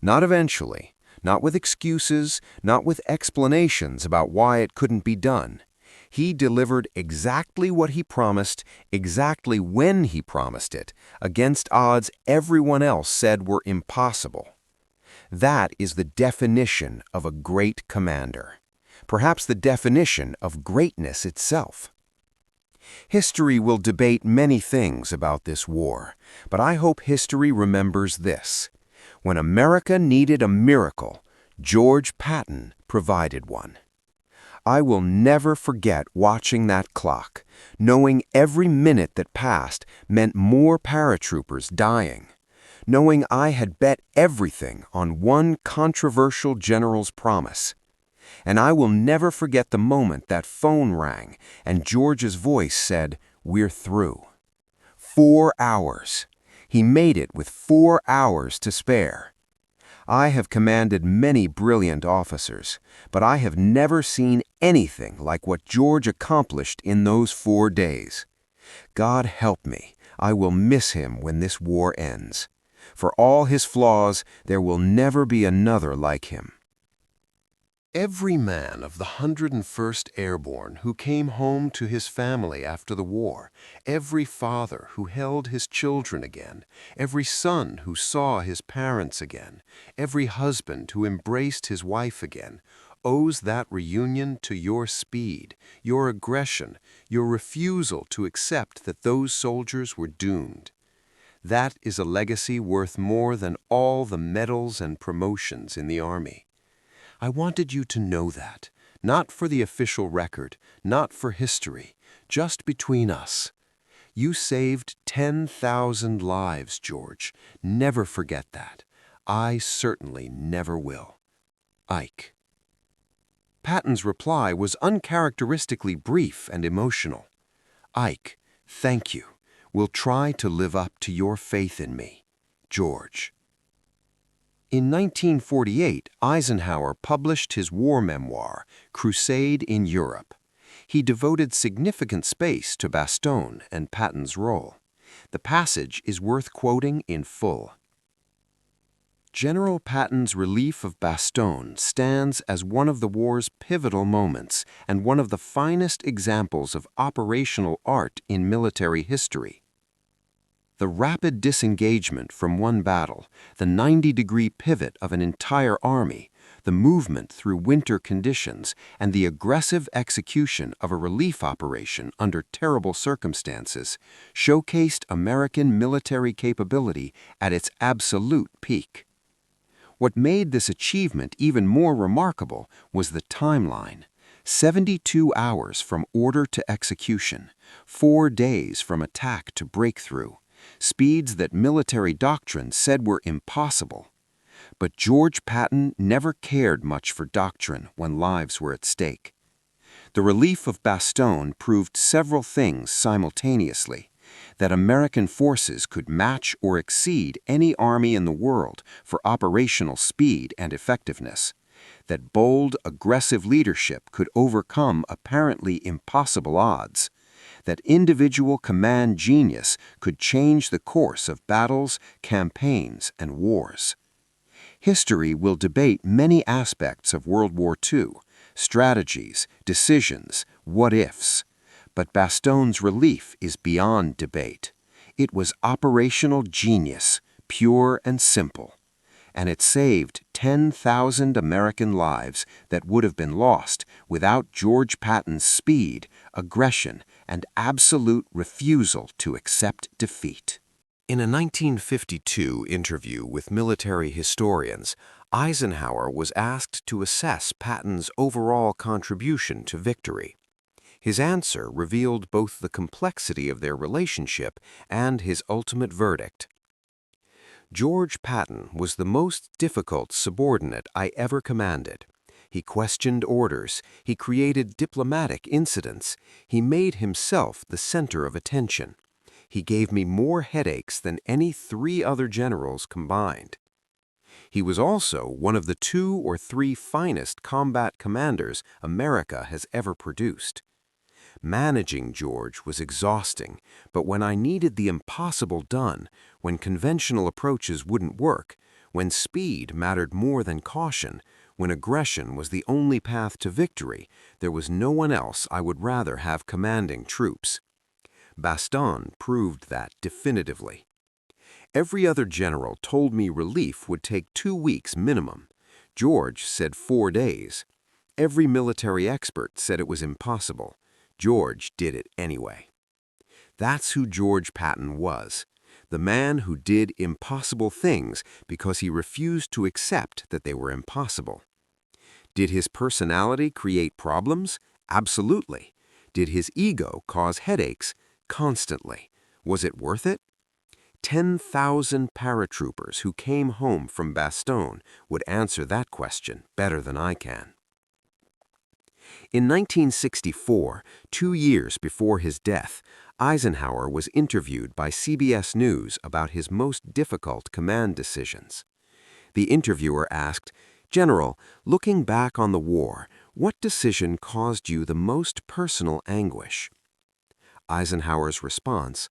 Not eventually, not with excuses, not with explanations about why it couldn't be done. He delivered exactly what he promised, exactly when he promised it, against odds everyone else said were impossible. That is the definition of a great commander. perhaps the definition of greatness itself. History will debate many things about this war, but I hope history remembers this. When America needed a miracle, George Patton provided one. I will never forget watching that clock, knowing every minute that passed meant more paratroopers dying, knowing I had bet everything on one controversial general's promise. And I will never forget the moment that phone rang and George's voice said, "We're through." 4 hours. He made it with 4 hours to spare. I have commanded many brilliant officers, but I have never seen anything like what George accomplished in those 4 days. God help me, I will miss him when this war ends. For all his flaws, there will never be another like him. Every man of the 101st Airborne who came home to his family after the war, every father who held his children again, every son who saw his parents again, every husband who embraced his wife again, owes that reunion to your speed, your aggression, your refusal to accept that those soldiers were doomed. That is a legacy worth more than all the medals and promotions in the Army. I wanted you to know that, not for the official record, not for history, just between us. You saved 10,000 lives, George. Never forget that. I certainly never will. Ike. Patton's reply was uncharacteristically brief and emotional. Ike, thank you. We'll try to live up to your faith in me. George. In 1948, Eisenhower published his war memoir, Crusade in Europe. He devoted significant space to Bastogne and Patton's role. The passage is worth quoting in full. General Patton's relief of Bastogne stands as one of the war's pivotal moments and one of the finest examples of operational art in military history. The rapid disengagement from one battle, the 90-degree pivot of an entire army, the movement through winter conditions, and the aggressive execution of a relief operation under terrible circumstances showcased American military capability at its absolute peak. What made this achievement even more remarkable was the timeline. 72 hours from order to execution, 4 days from attack to breakthrough. Speeds that military doctrine said were impossible. But George Patton never cared much for doctrine when lives were at stake. The relief of Bastogne proved several things simultaneously: that American forces could match or exceed any army in the world for operational speed and effectiveness, that bold, aggressive leadership could overcome apparently impossible odds, that individual command genius could change the course of battles, campaigns, and wars. History will debate many aspects of World War II, strategies, decisions, what-ifs. But Bastogne's relief is beyond debate. It was operational genius, pure and simple. And it saved 10,000 American lives that would have been lost without George Patton's speed, aggression, and absolute refusal to accept defeat. In a 1952 interview with military historians, Eisenhower was asked to assess Patton's overall contribution to victory. His answer revealed both the complexity of their relationship and his ultimate verdict. George Patton was the most difficult subordinate I ever commanded. He questioned orders, he created diplomatic incidents, he made himself the center of attention. He gave me more headaches than any 3 other generals combined. He was also one of the 2 or 3 finest combat commanders America has ever produced. Managing George was exhausting, but when I needed the impossible done, when conventional approaches wouldn't work, when speed mattered more than caution, when aggression was the only path to victory, there was no one else I would rather have commanding troops. Bastogne proved that definitively. Every other general told me relief would take 2 weeks minimum. George said 4 days. Every military expert said it was impossible. George did it anyway. That's who George Patton was. The man who did impossible things because he refused to accept that they were impossible. Did his personality create problems? Absolutely. Did his ego cause headaches? Constantly. Was it worth it? 10,000 paratroopers who came home from Bastogne would answer that question better than I can. In 1964, 2 years before his death, Eisenhower was interviewed by CBS News about his most difficult command decisions. The interviewer asked, "General, looking back on the war, what decision caused you the most personal anguish?" Eisenhower's response,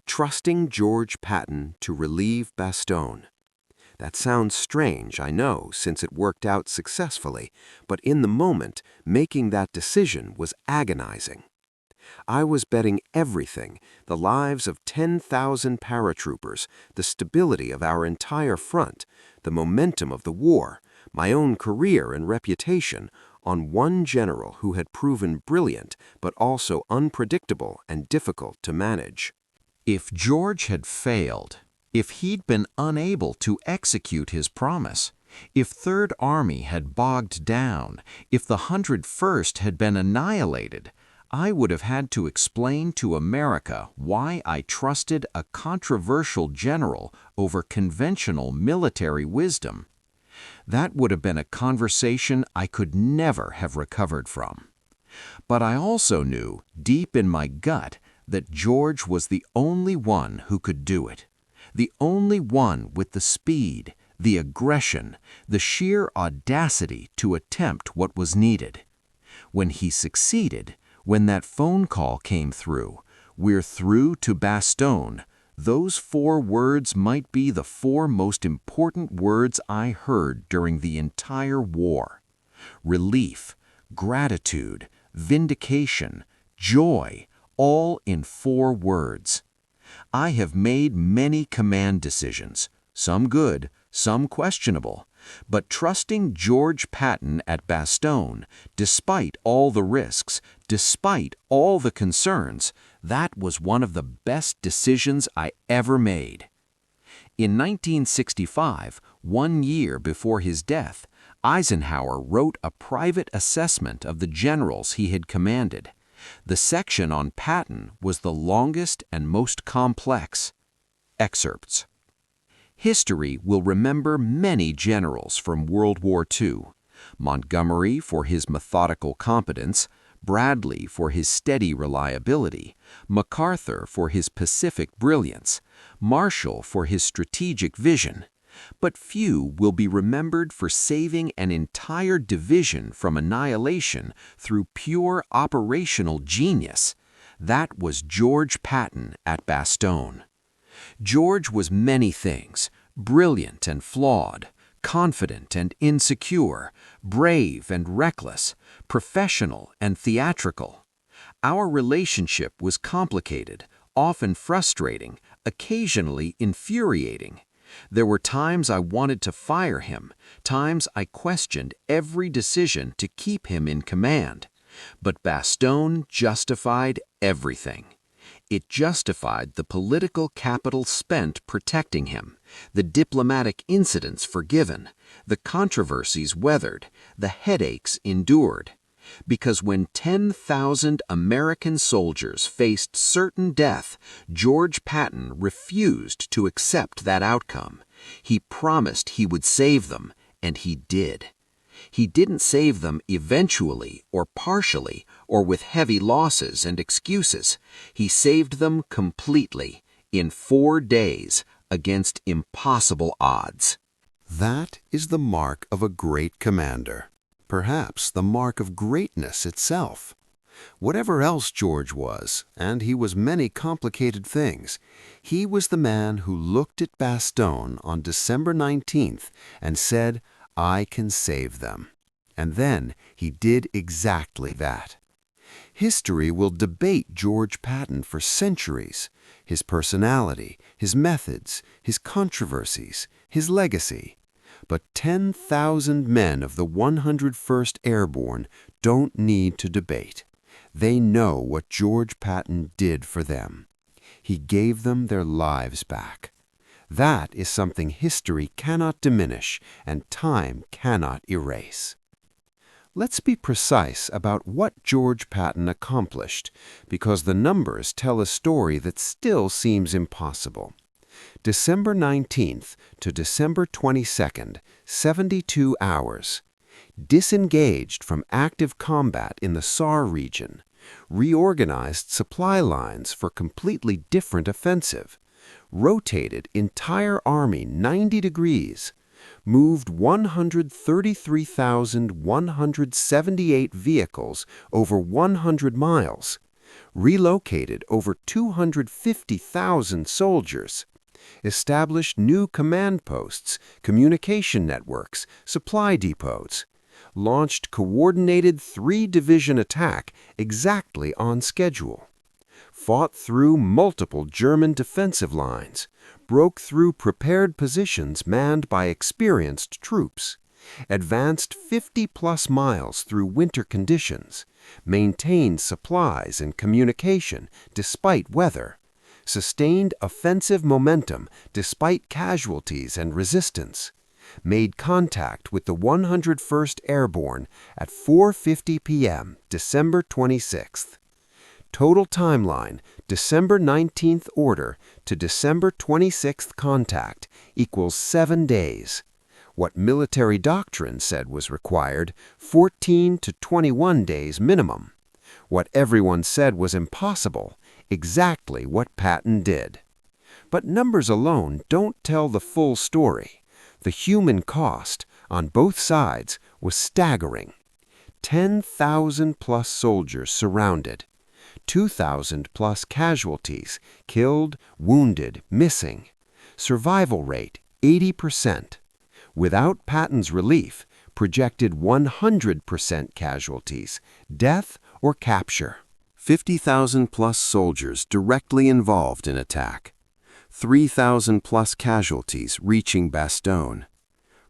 "Trusting George Patton to relieve Bastogne." That sounds strange, I know, since it worked out successfully, but in the moment, making that decision was agonizing. I was betting everything, the lives of 10,000 paratroopers, the stability of our entire front, the momentum of the war, my own career and reputation, on one general who had proven brilliant but also unpredictable and difficult to manage. If George had failed, if he'd been unable to execute his promise, if Third Army had bogged down, if the 101st had been annihilated, I would have had to explain to America why I trusted a controversial general over conventional military wisdom. That would have been a conversation I could never have recovered from. But I also knew, deep in my gut, that George was the only one who could do it. The only one with the speed, the aggression, the sheer audacity to attempt what was needed. When he succeeded, when that phone call came through, "We're through to Bastogne," those 4 words might be the 4 most important words I heard during the entire war. Relief, gratitude, vindication, joy, all in 4 words. I have made many command decisions, some good, some questionable, but trusting George Patton at Bastogne, despite all the risks, despite all the concerns, that was one of the best decisions I ever made. In 1965, 1 year before his death, Eisenhower wrote a private assessment of the generals he had commanded. The section on Patton was the longest and most complex. Excerpts. History will remember many generals from World War II. Montgomery for his methodical competence, Bradley for his steady reliability, MacArthur for his pacific brilliance, Marshall for his strategic vision. But few will be remembered for saving an entire division from annihilation through pure operational genius. That was George Patton at Bastogne. George was many things, brilliant and flawed, confident and insecure, brave and reckless, professional and theatrical. Our relationship was complicated, often frustrating, occasionally infuriating. There were times I wanted to fire him, times I questioned every decision to keep him in command. But Bastogne justified everything. It justified the political capital spent protecting him, the diplomatic incidents forgiven, the controversies weathered, the headaches endured. Because when 10,000 American soldiers faced certain death, George Patton refused to accept that outcome. He promised he would save them, and he did. He didn't save them eventually or partially or with heavy losses and excuses. He saved them completely in 4 days against impossible odds. That is the mark of a great commander. Perhaps the mark of greatness itself. Whatever else George was, and he was many complicated things, he was the man who looked at Bastogne on December 19th and said, "I can save them." And then he did exactly that. History will debate George Patton for centuries, his personality, his methods, his controversies, his legacy. But 10,000 men of the 101st Airborne don't need to debate. They know what George Patton did for them. He gave them their lives back. That is something history cannot diminish and time cannot erase. Let's be precise about what George Patton accomplished, because the numbers tell a story that still seems impossible. December 19th to December 22nd, 72 hours. Disengaged from active combat in the SAR region. Reorganized supply lines for completely different offensive. Rotated entire army 90 degrees. Moved 133,178 vehicles over 100 miles. Relocated over 250,000 soldiers. Established new command posts, communication networks, supply depots. Launched coordinated 3-division attack exactly on schedule. Fought through multiple German defensive lines. Broke through prepared positions manned by experienced troops. Advanced 50-plus miles through winter conditions. Maintained supplies and communication despite weather. Sustained offensive momentum despite casualties and resistance. Made contact with the 101st Airborne at 4:50 p.m. December 26th. Total timeline, December 19th order to December 26th contact equals 7 days. What military doctrine said was required, 14 to 21 days minimum. What everyone said was impossible, exactly what Patton did. But numbers alone don't tell the full story. The human cost, on both sides, was staggering. 10,000-plus soldiers surrounded. 2,000-plus casualties, killed, wounded, missing. Survival rate, 80%. Without Patton's relief, projected 100% casualties, death or capture. 50,000-plus soldiers directly involved in attack. 3,000-plus casualties reaching Bastogne.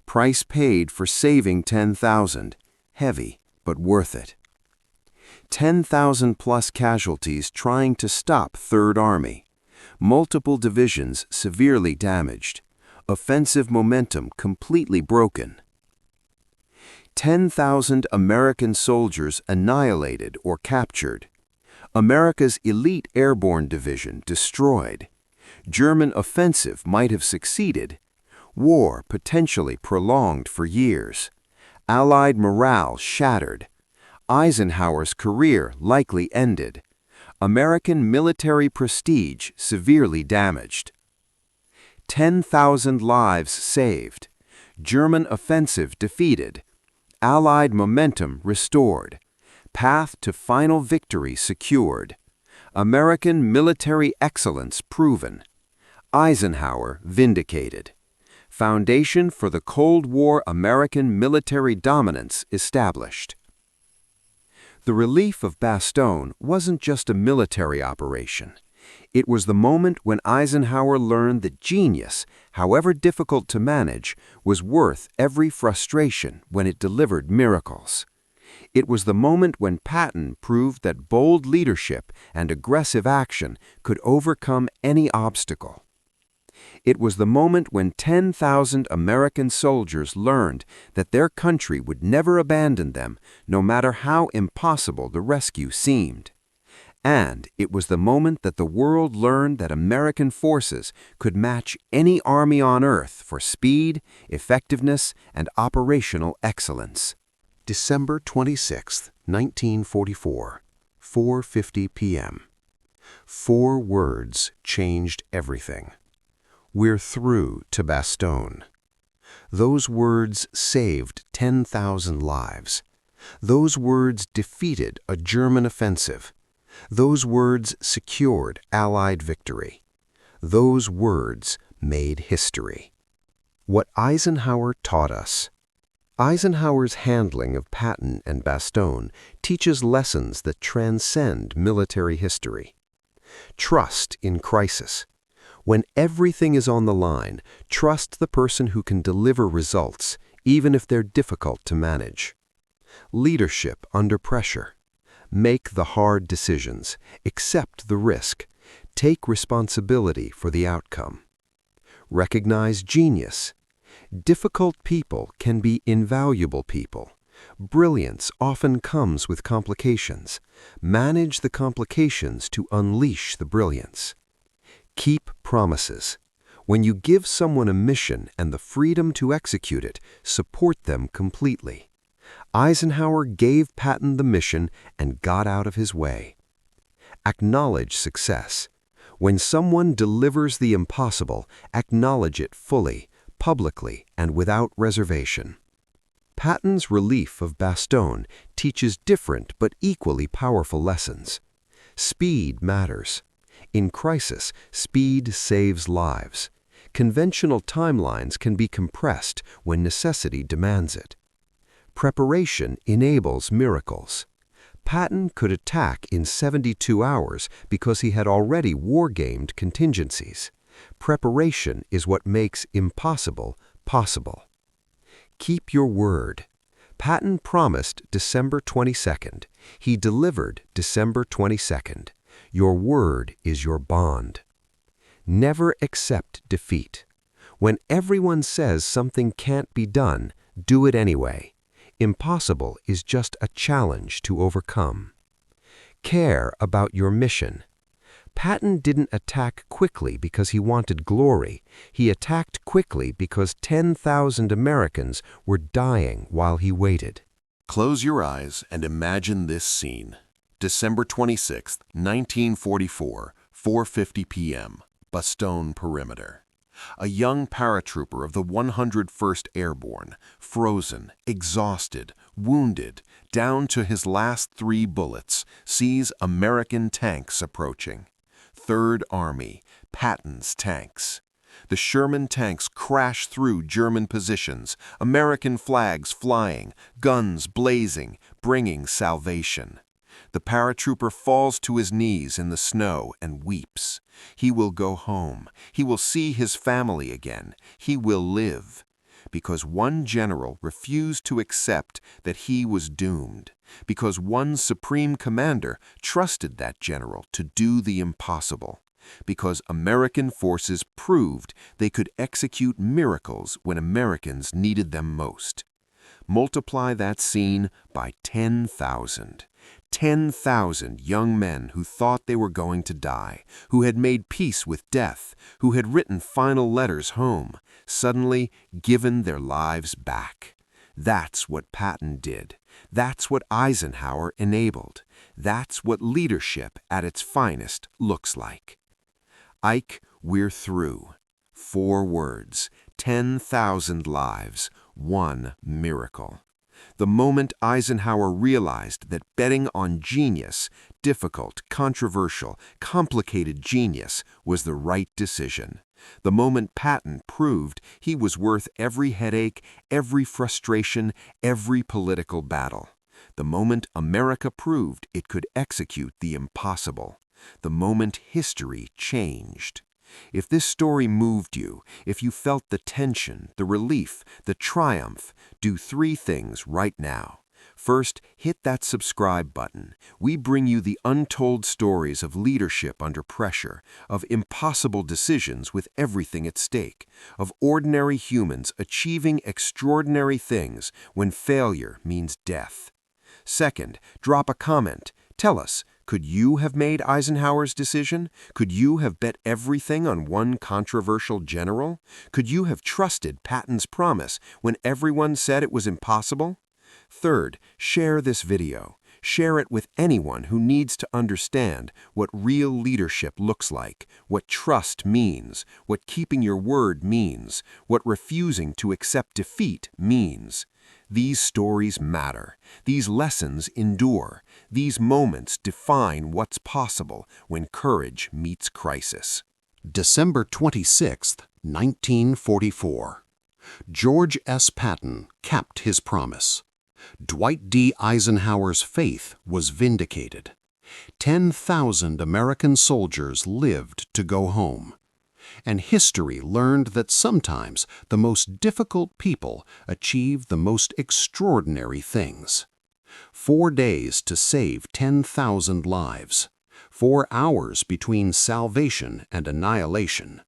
Price paid for saving 10,000, heavy but worth it. 10,000-plus casualties trying to stop Third Army. Multiple divisions severely damaged. Offensive momentum completely broken. 10,000 American soldiers annihilated or captured. America's elite Airborne Division destroyed. German offensive might have succeeded. War potentially prolonged for years. Allied morale shattered. Eisenhower's career likely ended. American military prestige severely damaged. 10,000 lives saved. German offensive defeated. Allied momentum restored. Path to final victory secured. American military excellence proven. Eisenhower vindicated. Foundation for the Cold War American military dominance established. The relief of Bastogne wasn't just a military operation. It was the moment when Eisenhower learned that genius, however difficult to manage, was worth every frustration when it delivered miracles. It was the moment when Patton proved that bold leadership and aggressive action could overcome any obstacle. It was the moment when 10,000 American soldiers learned that their country would never abandon them, no matter how impossible the rescue seemed. And it was the moment that the world learned that American forces could match any army on earth for speed, effectiveness, and operational excellence. December 26, 1944, 4:50 p.m. 4 words changed everything. We're through to Bastogne. Those words saved 10,000 lives. Those words defeated a German offensive. Those words secured Allied victory. Those words made history. What Eisenhower taught us. Eisenhower's handling of Patton and Bastogne teaches lessons that transcend military history. Trust in crisis. When everything is on the line, trust the person who can deliver results, even if they're difficult to manage. Leadership under pressure. Make the hard decisions, accept the risk, take responsibility for the outcome. Recognize genius. Difficult people can be invaluable people. Brilliance often comes with complications. Manage the complications to unleash the brilliance. Keep promises. When you give someone a mission and the freedom to execute it, support them completely. Eisenhower gave Patton the mission and got out of his way. Acknowledge success. When someone delivers the impossible, acknowledge it fully, publicly, and without reservation. Patton's relief of Bastogne teaches different but equally powerful lessons. Speed matters. In crisis, speed saves lives. Conventional timelines can be compressed when necessity demands it. Preparation enables miracles. Patton could attack in 72 hours because he had already war-gamed contingencies. Preparation is what makes impossible possible. Keep your word. Patton promised December 22nd. He delivered December 22nd. Your word is your bond. Never accept defeat. When everyone says something can't be done, do it anyway. Impossible is just a challenge to overcome. Care about your mission. Patton didn't attack quickly because he wanted glory. He attacked quickly because 10,000 Americans were dying while he waited. Close your eyes and imagine this scene. December 26, 1944, 4:50 p.m., Bastogne perimeter. A young paratrooper of the 101st Airborne, frozen, exhausted, wounded, down to his last 3 bullets, sees American tanks approaching. 3rd Army, Patton's tanks. The Sherman tanks crash through German positions, American flags flying, guns blazing, bringing salvation. The paratrooper falls to his knees in the snow and weeps. He will go home. He will see his family again. He will live. Because one general refused to accept that he was doomed. Because one supreme commander trusted that general to do the impossible. Because American forces proved they could execute miracles when Americans needed them most. Multiply that scene by 10,000. 10,000 young men who thought they were going to die, who had made peace with death, who had written final letters home, suddenly given their lives back. That's what Patton did. That's what Eisenhower enabled. That's what leadership at its finest looks like. Ike, we're through. 4 words, 10,000 lives, 1 miracle. The moment Eisenhower realized that betting on genius, difficult, controversial, complicated genius, was the right decision. The moment Patton proved he was worth every headache, every frustration, every political battle. The moment America proved it could execute the impossible. The moment history changed. If this story moved you, if you felt the tension, the relief, the triumph, do 3 things right now. First, hit that subscribe button. We bring you the untold stories of leadership under pressure, of impossible decisions with everything at stake, of ordinary humans achieving extraordinary things when failure means death. Second, drop a comment. Tell us, could you have made Eisenhower's decision? Could you have bet everything on one controversial general? Could you have trusted Patton's promise when everyone said it was impossible? Third, share this video. Share it with anyone who needs to understand what real leadership looks like, what trust means, what keeping your word means, what refusing to accept defeat means. These stories matter. These lessons endure. These moments define what's possible when courage meets crisis. December 26, 1944. George S. Patton kept his promise. Dwight D. Eisenhower's faith was vindicated. 10,000 American soldiers lived to go home. And history learned that sometimes the most difficult people achieve the most extraordinary things. 4 days to save 10,000 lives. 4 hours between salvation and annihilation.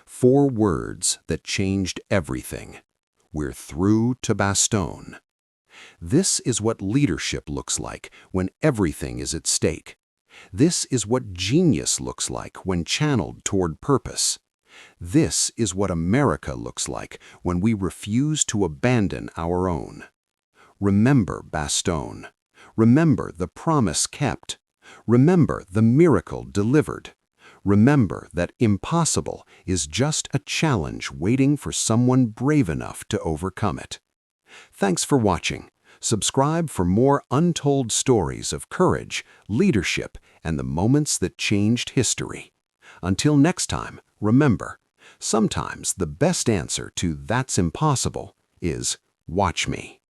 4 words that changed everything. We're through to Bastogne. This is what leadership looks like when everything is at stake. This is what genius looks like when channeled toward purpose. This is what America looks like when we refuse to abandon our own. Remember Bastogne. Remember the promise kept. Remember the miracle delivered. Remember that impossible is just a challenge waiting for someone brave enough to overcome it. Thanks for watching. Subscribe for more untold stories of courage, leadership, and the moments that changed history. Until next time, remember, sometimes the best answer to "that's impossible" is "watch me."